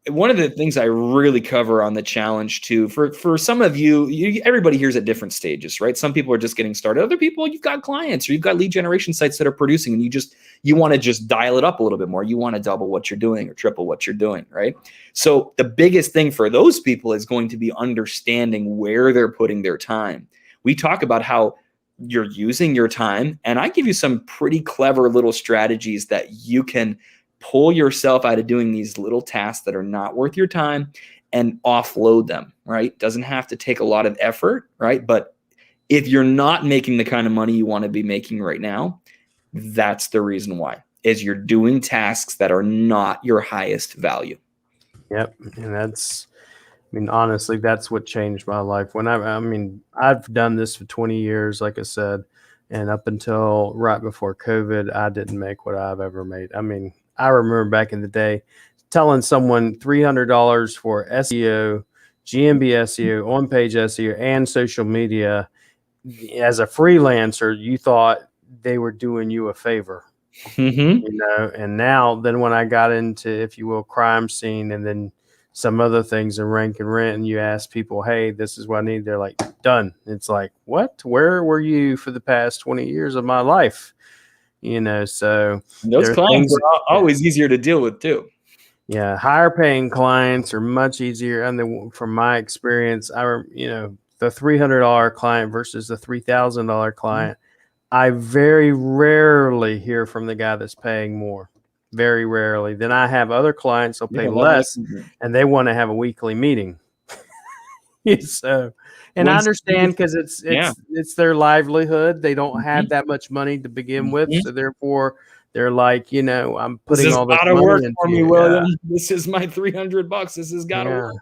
One of the things I really cover on the challenge too, for some of you, everybody here's at different stages, right? Some people are just getting started. Other people, you've got clients or you've got lead generation sites that are producing, and you want to just dial it up a little bit more. You want to double what you're doing or triple what you're doing, right? So the biggest thing for those people is going to be understanding where they're putting their time. We talk about how you're using your time, and I give you some pretty clever little strategies that you can pull yourself out of doing these little tasks that are not worth your time and offload them, right? Doesn't have to take a lot of effort, right? But if you're not making the kind of money you want to be making right now, that's the reason why, is you're doing tasks that are not your highest value. Yep. And honestly, that's what changed my life. I've done this for 20 years, like I said, and up until right before COVID, I didn't make what I've ever made. I remember back in the day telling someone $300 for SEO, GMB SEO, on-page SEO, and social media. As a freelancer, you thought they were doing you a favor, and now then when I got into, if you will, crime scene and then some other things in rank and rent, and you ask people, hey, this is what I need, they're like, done. It's like, what? Where were you for the past 20 years of my life? So those clients are always easier to deal with too. Yeah, higher paying clients are much easier. And from my experience, the $300 client versus the $3,000 client, I very rarely hear from the guy that's paying more. Very rarely. Then I have other clients that'll pay less, and they want to have a weekly meeting. So. And I understand, because it's their livelihood. They don't have that much money to begin with, so therefore they're like, I'm putting all this money work for me, William. This is my $300. This has got to work.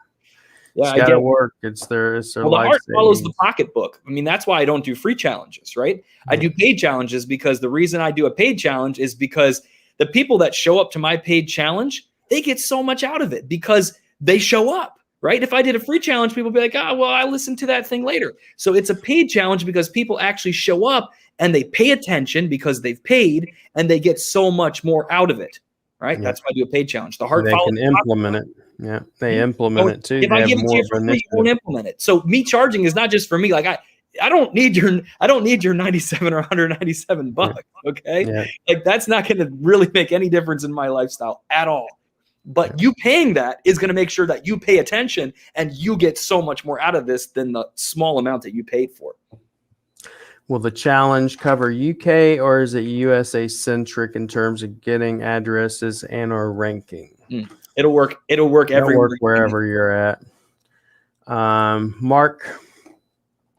Yeah, it's got to work. It's their the heart follows the pocketbook. That's why I don't do free challenges, right? I do paid challenges, because the reason I do a paid challenge is because the people that show up to my paid challenge, they get so much out of it because they show up. Right? If I did a free challenge, people would be like, I'll listen to that thing later. So it's a paid challenge because people actually show up and they pay attention because they've paid, and they get so much more out of it. Right? That's why I do a paid challenge. The heart they can implement it. Yeah, they implement it too. If I give it to you for free, you won't implement it. So me charging is not just for me. Like I don't need your 97 or 197 bucks. Okay. Like that's not going to really make any difference in my lifestyle at all. But you paying that is going to make sure that you pay attention, and you get so much more out of this than the small amount that you paid for. Will the challenge cover UK, or is it USA centric in terms of getting addresses and or ranking? It'll work everywhere, wherever you're at. Mark,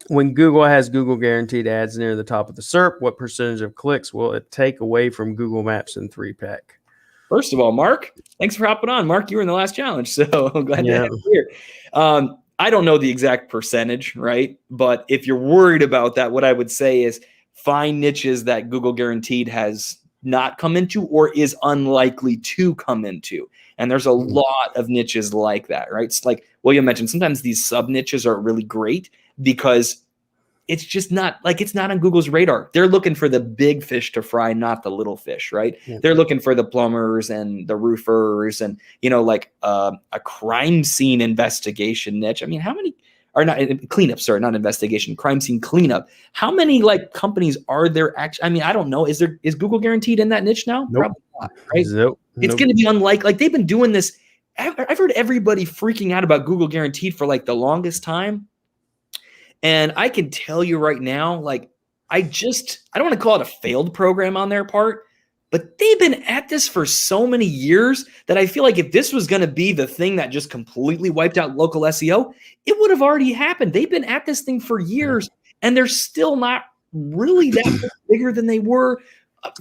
when Google has Google guaranteed ads near the top of the SERP, what percentage of clicks will it take away from Google Maps and 3-pack? First of all, Mark, thanks for hopping on. Mark, you were in the last challenge, so I'm glad to have you here. I don't know the exact percentage, right? But if you're worried about that, what I would say is find niches that Google guaranteed has not come into or is unlikely to come into. And there's a lot of niches like that, right? It's like William mentioned, sometimes these sub niches are really great because it's just not like it's not on Google's radar. They're looking for the big fish to fry, not the little fish, right? Yeah. They're looking for the plumbers and the roofers and, like a crime scene investigation niche. I mean, how many are not cleanup? Sorry, not investigation, crime scene cleanup. How many companies are there actually? I mean, I don't know. Is Google guaranteed in that niche now? Nope. Probably not, right? Nope. It's going to be unlikely. Like they've been doing this. I've heard everybody freaking out about Google guaranteed for like the longest time. And I can tell you right now, like, I don't want to call it a failed program on their part, but they've been at this for so many years that I feel like if this was going to be the thing that just completely wiped out local SEO, it would have already happened. They've been at this thing for years, and they're still not really that much bigger than they were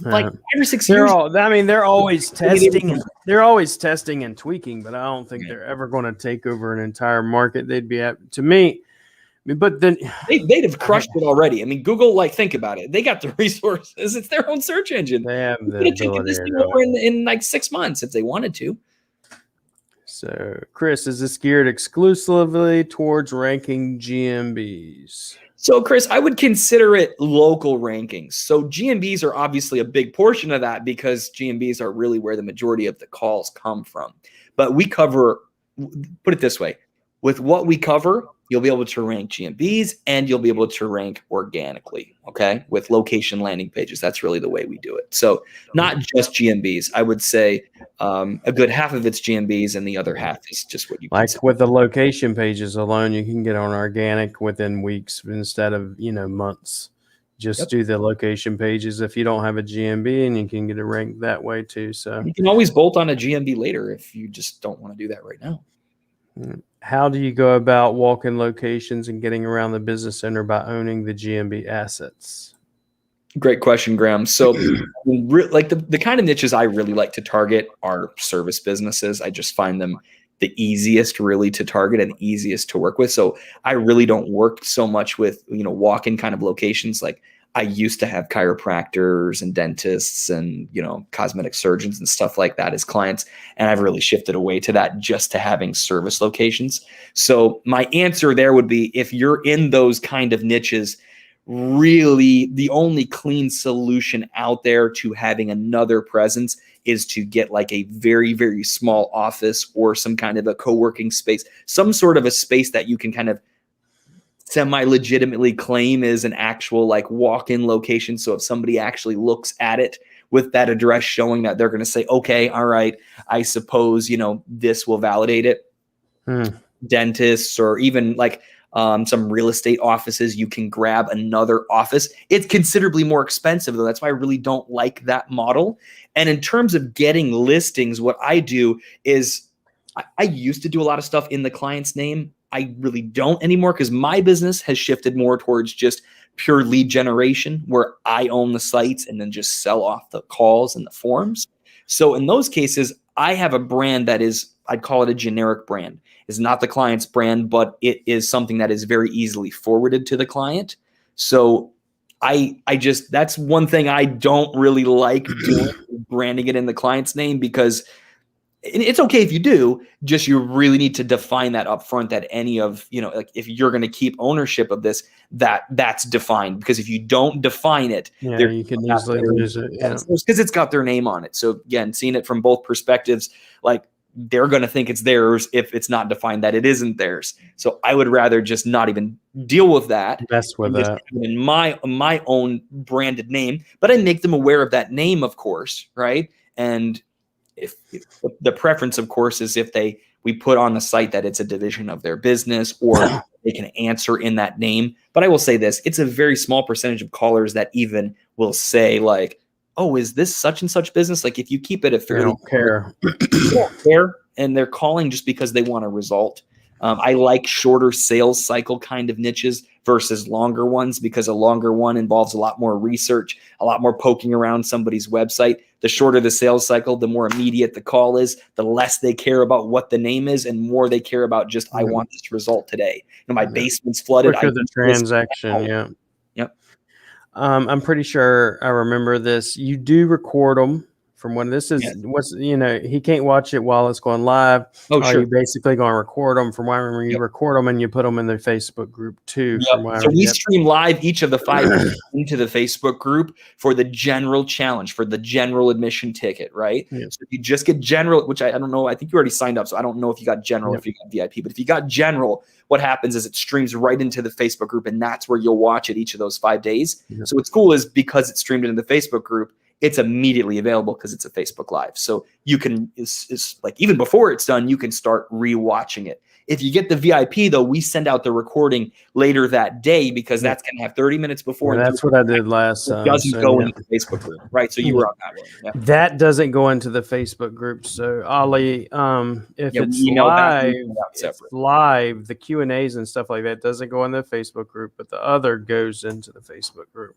like 5 or 6 years. They're always testing. They're always testing and tweaking, but I don't think they're ever going to take over an entire market. They'd be to me. But then they'd have crushed it already. I mean, Google, think about it. They got the resources. It's their own search engine. They have the ability taken this thing over in like 6 months if they wanted to. So, Chris, is this geared exclusively towards ranking GMBs? So, Chris, I would consider it local rankings. So GMBs are obviously a big portion of that because GMBs are really where the majority of the calls come from. But we cover, put it this way, with what we cover, you'll be able to rank GMBs and you'll be able to rank organically, okay, with location landing pages. That's really the way we do it. So not just GMBs. I would say a good half of it's GMBs and the other half is just what you like consider. With the location pages alone, you can get on organic within weeks instead of, months. Just do the location pages if you don't have a GMB, and you can get it ranked that way too. So you can always bolt on a GMB later if you just don't want to do that right now. How do you go about walk-in locations and getting around the business center by owning the GMB assets? Great question, Graham. So like the kind of niches I really like to target are service businesses. I just find them the easiest really to target and easiest to work with. So I really don't work so much with, walk-in kind of locations. Like I used to have chiropractors and dentists and, cosmetic surgeons and stuff like that as clients. And I've really shifted away to that just to having service locations. So my answer there would be if you're in those kind of niches, really the only clean solution out there to having another presence is to get like a very, very small office or some kind of a co-working space, some sort of a space that you can kind of semi-legitimately claim is an actual walk-in location. So if somebody actually looks at it with that address showing that, they're going to say, okay, all right, I suppose, this will validate it. Dentists or even some real estate offices, you can grab another office. It's considerably more expensive though. That's why I really don't like that model. And in terms of getting listings, what I do is I used to do a lot of stuff in the client's name. I really don't anymore because my business has shifted more towards just pure lead generation where I own the sites and then just sell off the calls and the forms. So in those cases, I have a brand that is, I'd call it a generic brand. It's not the client's brand, but it is something that is very easily forwarded to the client. So that's one thing I don't really like doing, branding it in the client's name, because it's okay if you do, just you really need to define that up front that any of, if you're going to keep ownership of this, that's defined. Because if you don't define it, you can easily lose it. Because it's got their name on it. So again, seeing it from both perspectives, they're going to think it's theirs if it's not defined that it isn't theirs. So I would rather just not even deal with that. Mess with that. In my own branded name, but I make them aware of that name, of course, right? And if the preference, of course, is if we put on the site that it's a division of their business or they can answer in that name. But I will say this, it's a very small percentage of callers that even will say oh, is this such and such business? If you keep it a fairly, they don't care. They don't care, and they're calling just because they want a result. I like shorter sales cycle kind of niches versus longer ones, because a longer one involves a lot more research, a lot more poking around somebody's website. The shorter the sales cycle, the more immediate the call is, the less they care about what the name is, and more they care about just, I want this result today. My basement's flooded. Quicker the transaction, yeah. Yep. I'm pretty sure I remember this. You do record them from when this is what's, he can't watch it while it's going live. Oh, sure. You basically going to record them. From what I remember, you record them and you put them in the Facebook group too. So we stream live each of the 5 into the Facebook group for the general challenge, for the general admission ticket, right? So if you just get general, which I don't know, I think you already signed up, so I don't know if you got general, if you got VIP, but if you got general, what happens is it streams right into the Facebook group, and that's where you'll watch it each of those 5 days. So what's cool is, because it's streamed into the Facebook group, it's immediately available because it's a Facebook Live. So you can, it's like, even before it's done, you can start rewatching it. If you get the VIP, though, we send out the recording later that day, because that's going to have 30 minutes before. Yeah, that's what I did last time. It doesn't go into the Facebook group, right? So you were on that one. Yeah. That doesn't go into the Facebook group. So Ollie, if it's live, the Q&As and stuff like that doesn't go in the Facebook group, but the other goes into the Facebook group.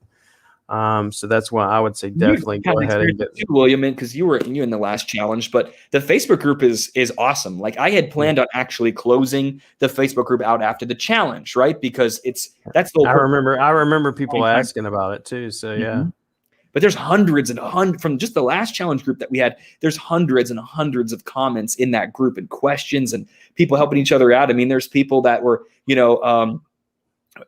So that's why I would say definitely go ahead and get William, because you in the last challenge, but the Facebook group is awesome. Like, I had planned on actually closing the Facebook group out after the challenge, right? Because that's the whole I remember people asking about it too. So yeah. But there's hundreds and hundreds from just the last challenge group that we had. There's hundreds and hundreds of comments in that group, and questions, and people helping each other out. I mean, there's people that were,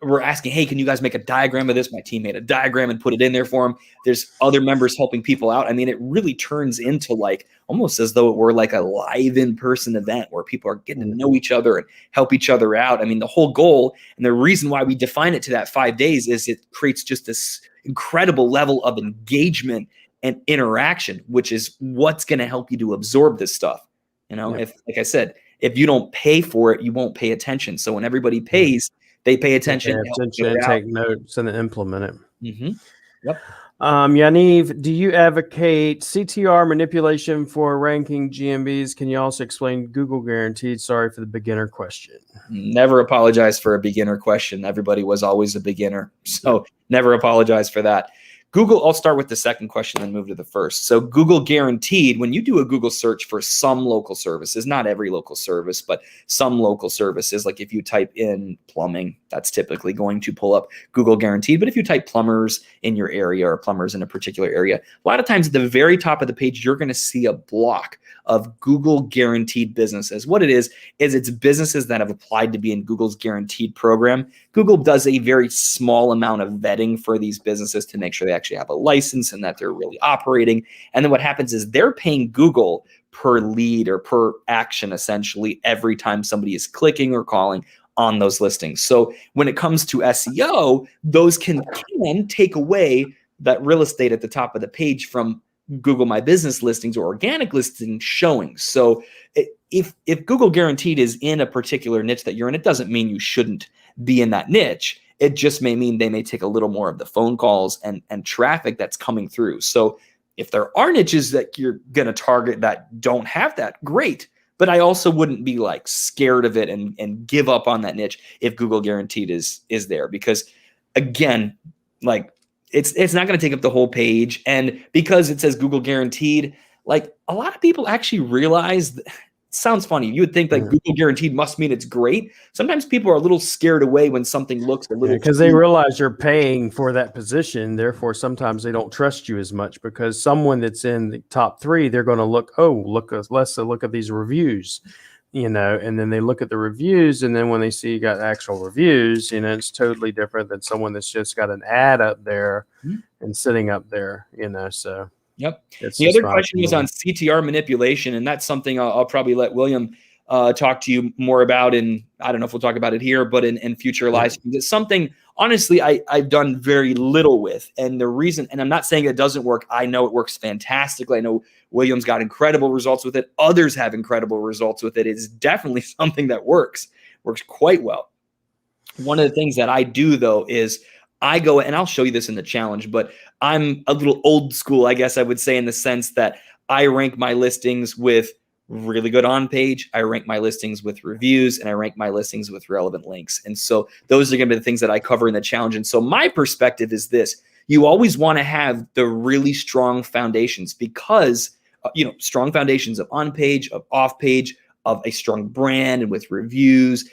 we're asking, hey, can you guys make a diagram of this? My team made a diagram and put it in there for them. There's other members helping people out. I mean, it really turns into like almost as though it were like a live in-person event where people are getting to know each other and help each other out. I mean, the whole goal and the reason why we define it to that 5 days is it creates just this incredible level of engagement and interaction, which is what's going to help you to absorb this stuff. If, like I said, if you don't pay for it, you won't pay attention. So when everybody pays, they pay attention, and take notes and implement it. Yep. Yaniv, do you advocate CTR manipulation for ranking GMBs? Can you also explain Google guaranteed? Sorry for the beginner question. Never apologize for a beginner question. Everybody was always a beginner. So never apologize for that. Google, I'll start with the second question, then move to the first. So Google guaranteed, when you do a Google search for some local services, not every local service, but some local services, like if you type in plumbing, that's typically going to pull up Google guaranteed. But if you type plumbers in your area or plumbers in a particular area, a lot of times at the very top of the page, you're going to see a block of Google guaranteed businesses. What it is it's businesses that have applied to be in Google's guaranteed program. Google does a very small amount of vetting for these businesses to make sure they actually have a license and that they're really operating. And then what happens is they're paying Google per lead or per action, essentially, every time somebody is clicking or calling on those listings. So when it comes to SEO, those can take away that real estate at the top of the page from Google My Business listings or organic listing showing. So if Google guaranteed is in a particular niche that you're in, it doesn't mean you shouldn't be in that niche. It just may mean they may take a little more of the phone calls and traffic that's coming through. So if there are niches that you're going to target that don't have that, great. But I also wouldn't be like scared of it and give up on that niche if Google guaranteed is there, because again, like it's not going to take up the whole page. And because it says Google guaranteed, like a lot of people actually realize it sounds funny. You would think like Google guaranteed must mean it's great. Sometimes people are a little scared away when something looks a little because they realize you're paying for that position. Therefore, sometimes they don't trust you as much because someone that's in the top 3, they're going to look, let's look at these reviews, and then they look at the reviews, and then when they see you got actual reviews, it's totally different than someone that's just got an ad up there and sitting up there, so. Yep. The other question was on CTR manipulation, and that's something I'll probably let William talk to you more about. And I don't know if we'll talk about it here, but in future live streams. It's something, honestly, I've done very little with. And the reason, and I'm not saying it doesn't work. I know it works fantastically. I know William's got incredible results with it. Others have incredible results with it. It's definitely something that works quite well. One of the things that I do, though, is I go, and I'll show you this in the challenge, but I'm a little old school, I guess I would say, in the sense that I rank my listings with really good on page. I rank my listings with reviews, and I rank my listings with relevant links. And so those are going to be the things that I cover in the challenge. And so my perspective is this: you always want to have the really strong foundations, because strong foundations of on page, of off page, of a strong brand, and with reviews.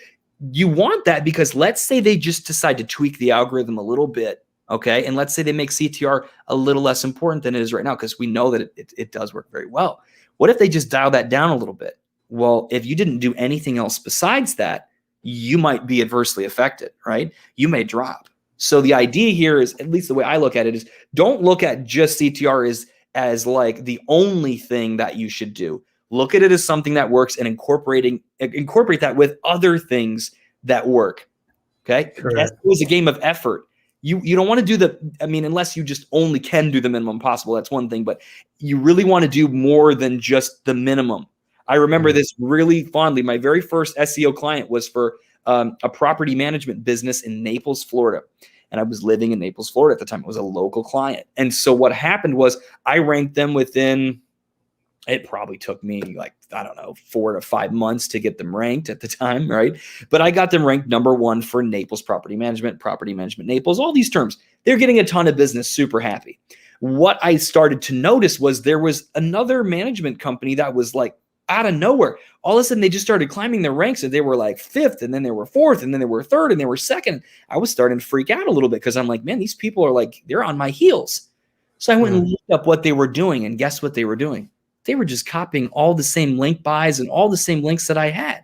You want that because let's say they just decide to tweak the algorithm a little bit. Okay. And let's say they make CTR a little less important than it is right now, because we know that it does work very well. What if they just dial that down a little bit? Well, if you didn't do anything else besides that, you might be adversely affected, right? You may drop. So the idea here is, at least the way I look at it, is don't look at just CTR as like the only thing that you should do. Look at it as something that works, and incorporate that with other things that work. Okay. It was a game of effort. You don't want to do unless you just only can do the minimum possible, that's one thing, but you really want to do more than just the minimum. I remember this really fondly. My very first SEO client was for a property management business in Naples, Florida. And I was living in Naples, Florida at the time. It was a local client. And so what happened was I ranked them within, it probably took me 4 to 5 months to get them ranked at the time, right? But I got them ranked #1 for Naples property management Naples, all these terms. They're getting a ton of business, super happy. What I started to notice was there was another management company that was like out of nowhere. All of a sudden, they just started climbing their ranks, and they were like 5th, and then they were 4th, and then they were 3rd, and they were 2nd. I was starting to freak out a little bit, because I'm like, man, these people are like, they're on my heels. So I went and looked up what they were doing, and guess what they were doing? They were just copying all the same link buys and all the same links that I had.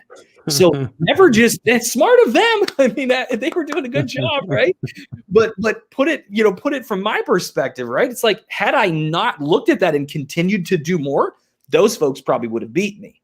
So never just, that's smart of them. I mean, they were doing a good job, right? But put it from my perspective, right? It's like, had I not looked at that and continued to do more, those folks probably would have beat me.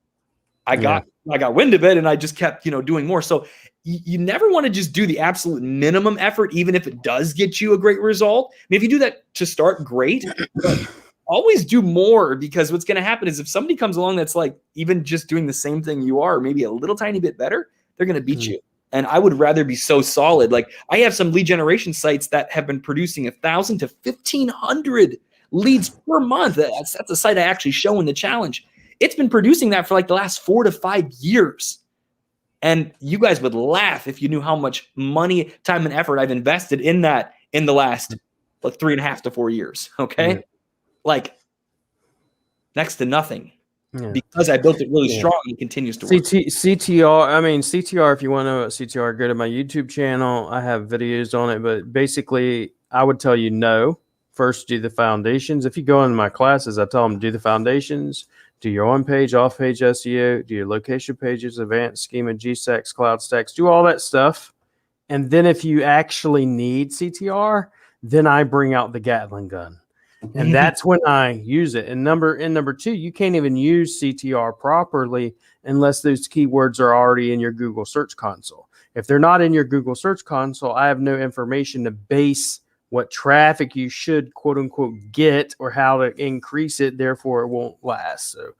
I got wind of it, and I just kept, doing more. So you never want to just do the absolute minimum effort, even if it does get you a great result. I mean, if you do that to start, great. But always do more, because what's going to happen is if somebody comes along that's like even just doing the same thing you are, maybe a little tiny bit better, they're going to beat you. And I would rather be so solid. Like, I have some lead generation sites that have been producing 1,000 to 1,500 leads per month. That's a site I actually show in the challenge. It's been producing that for like the last 4 to 5 years. And you guys would laugh if you knew how much money, time, and effort I've invested in that in the last 3.5 to 4 years. Okay. Like, next to nothing, because I built it really strong and it continues to work. CTR, if you want to know about CTR, go to my YouTube channel. I have videos on it, but basically I would tell you, no, first do the foundations. If you go into my classes, I tell them do the foundations, do your on-page, off-page SEO, do your location pages, advanced schema, GSAX, cloud stacks, do all that stuff. And then if you actually need CTR, then I bring out the Gatling gun. And that's when I use it. And number 2, you can't even use CTR properly unless those keywords are already in your Google Search Console. If they're not in your Google Search Console, I have no information to base what traffic you should, quote unquote, get, or how to increase it. Therefore, it won't last. So,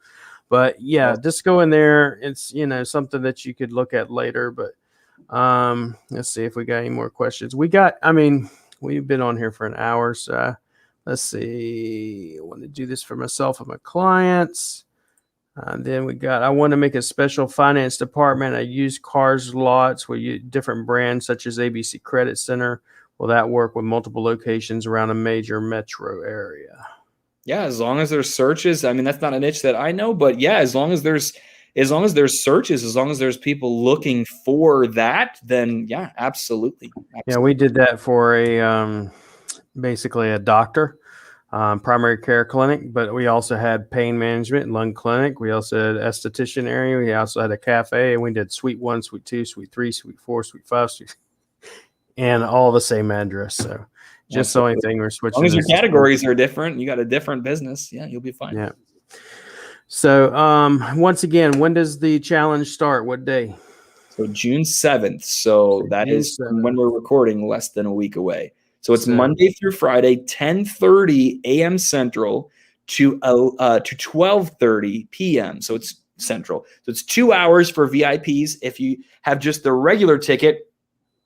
but yeah, just go in there. It's, something that you could look at later. But let's see if we got any more questions. We've been on here for an hour. So let's see. I want to do this for myself and my clients. Then I want to make a special finance department. I use cars lots with different brands such as ABC Credit Center. Will that work with multiple locations around a major metro area? Yeah, as long as there's searches. I mean, that's not a niche that I know, but yeah, as long as there's searches, as long as there's people looking for that, then yeah, absolutely. Yeah, we did that for basically a doctor, primary care clinic, but we also had pain management, lung clinic. We also had esthetician area. We also had a cafe, and we did suite 1, suite 2, suite 3, suite 4, suite 5, and all the same address. So just the only thing we're switching. As long as your categories are different, you got a different business. Yeah, you'll be fine. Yeah. So once again, when does the challenge start? What day? So June 7th. So that is when we're recording, less than a week away. So it's Monday through Friday, 10:30 a.m. Central to 12:30 p.m. So it's Central. So it's 2 hours for VIPs. If you have just the regular ticket,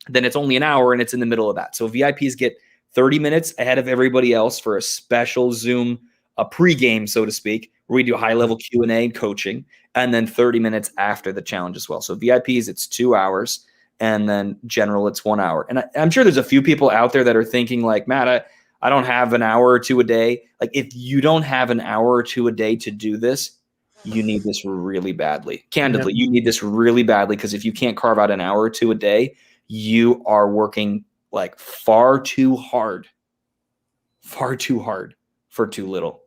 then it's only an hour, and it's in the middle of that. So VIPs get 30 minutes ahead of everybody else for a special Zoom, a pregame, so to speak, where we do high level Q&A coaching, and then 30 minutes after the challenge as well. So VIPs, it's 2 hours, and then general, it's 1 hour. And I'm sure there's a few people out there that are thinking like, Matt, I don't have an hour or two a day. Like, if you don't have an hour or two a day to do this, you need this really badly. Candidly, you need this really badly, because if you can't carve out an hour or two a day, you are working like far too hard for too little.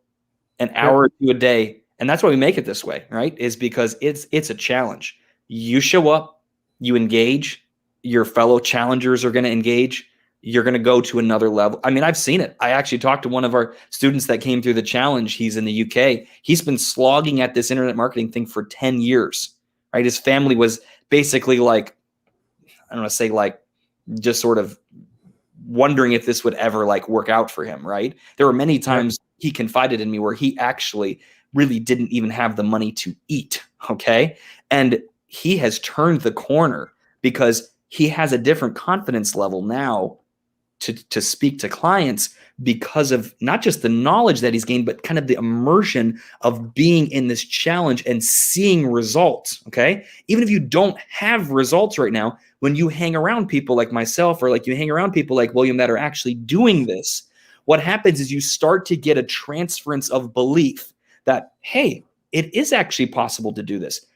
An hour or two a day. And that's why we make it this way, right? Is because it's a challenge. You show up, you engage, your fellow challengers are going to engage. You're going to go to another level. I mean, I've seen it. I actually talked to one of our students that came through the challenge. He's in the UK. He's been slogging at this internet marketing thing for 10 years, right? His family was basically like, I don't want to say like, just sort of wondering if this would ever like work out for him, right? There were many times he confided in me where he actually really didn't even have the money to eat, okay? And he has turned the corner because he has a different confidence level now to speak to clients, because of not just the knowledge that he's gained, but kind of the immersion of being in this challenge and seeing results, okay? Even if you don't have results right now, when you hang around people like myself, or like you hang around people like William that are actually doing this, what happens is you start to get a transference of belief that, hey, it is actually possible to do this.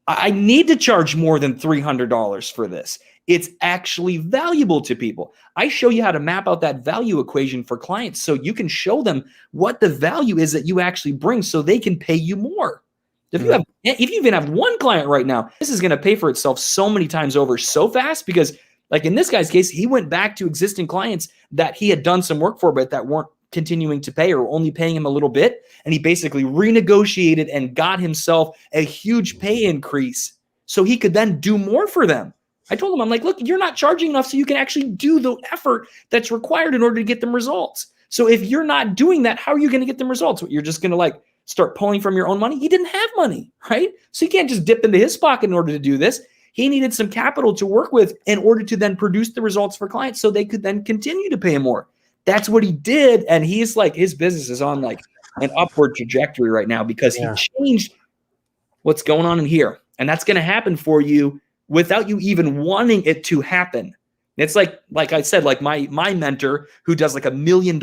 I need to charge more than $300 for this. It's actually valuable to people. I show you how to map out that value equation for clients so you can show them what the value is that you actually bring so they can pay you more. If you even have one client right now, this is going to pay for itself so many times over so fast, because like in this guy's case, he went back to existing clients that he had done some work for, but that weren't continuing to pay or only paying him a little bit. And he basically renegotiated and got himself a huge pay increase so he could then do more for them. I told him, I'm like, look, you're not charging enough so you can actually do the effort that's required in order to get them results. So if you're not doing that, how are you going to get them results? You're just going to like start pulling from your own money? He didn't have money, right? So you can't just dip into his pocket in order to do this. He needed some capital to work with in order to then produce the results for clients so they could then continue to pay him more. That's what he did. And he's like, his business is on like an upward trajectory right now because he changed what's going on in here. And that's going to happen for you without you even wanting it to happen. It's like I said, like my mentor who does like $1 million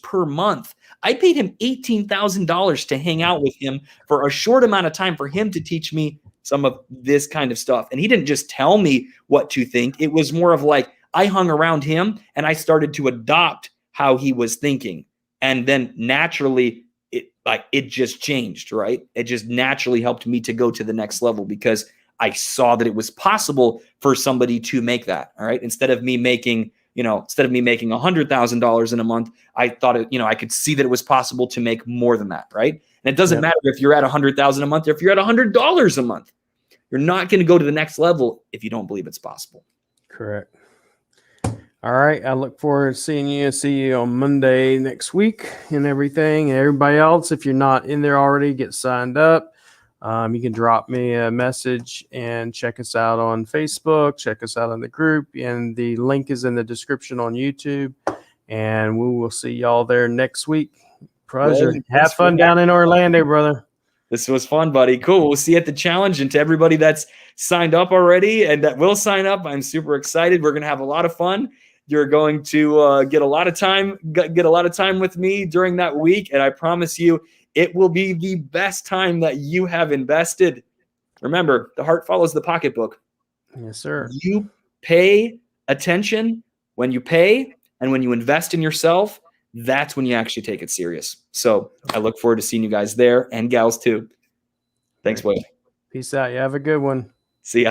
per month, I paid him $18,000 to hang out with him for a short amount of time for him to teach me some of this kind of stuff. And he didn't just tell me what to think. It was more of like, I hung around him and I started to adopt how he was thinking. And then naturally it just changed, right? It just naturally helped me to go to the next level because I saw that it was possible for somebody to make that. All right. Instead of me making $100,000 in a month, I thought I could see that it was possible to make more than that. Right. And it doesn't matter if you're at $100,000 a month or if you're at $100 a month. You're not going to go to the next level if you don't believe it's possible. Correct. All right. I look forward to seeing you. See you on Monday next week and everything. And everybody else, if you're not in there already, get signed up. You can drop me a message and check us out on Facebook. Check us out on the group. And the link is in the description on YouTube. And we will see y'all there next week. Pleasure. Have fun down in Orlando, brother. This was fun, buddy. Cool. We'll see you at the challenge. And to everybody that's signed up already and that will sign up, I'm super excited. We're going to have a lot of fun. You're going to get a lot of time with me during that week. And I promise you, it will be the best time that you have invested. Remember, the heart follows the pocketbook. Yes, sir. You pay attention when you pay, and when you invest in yourself, that's when you actually take it serious. So I look forward to seeing you guys there and gals too. Thanks, Will. Peace out. You have a good one. See ya.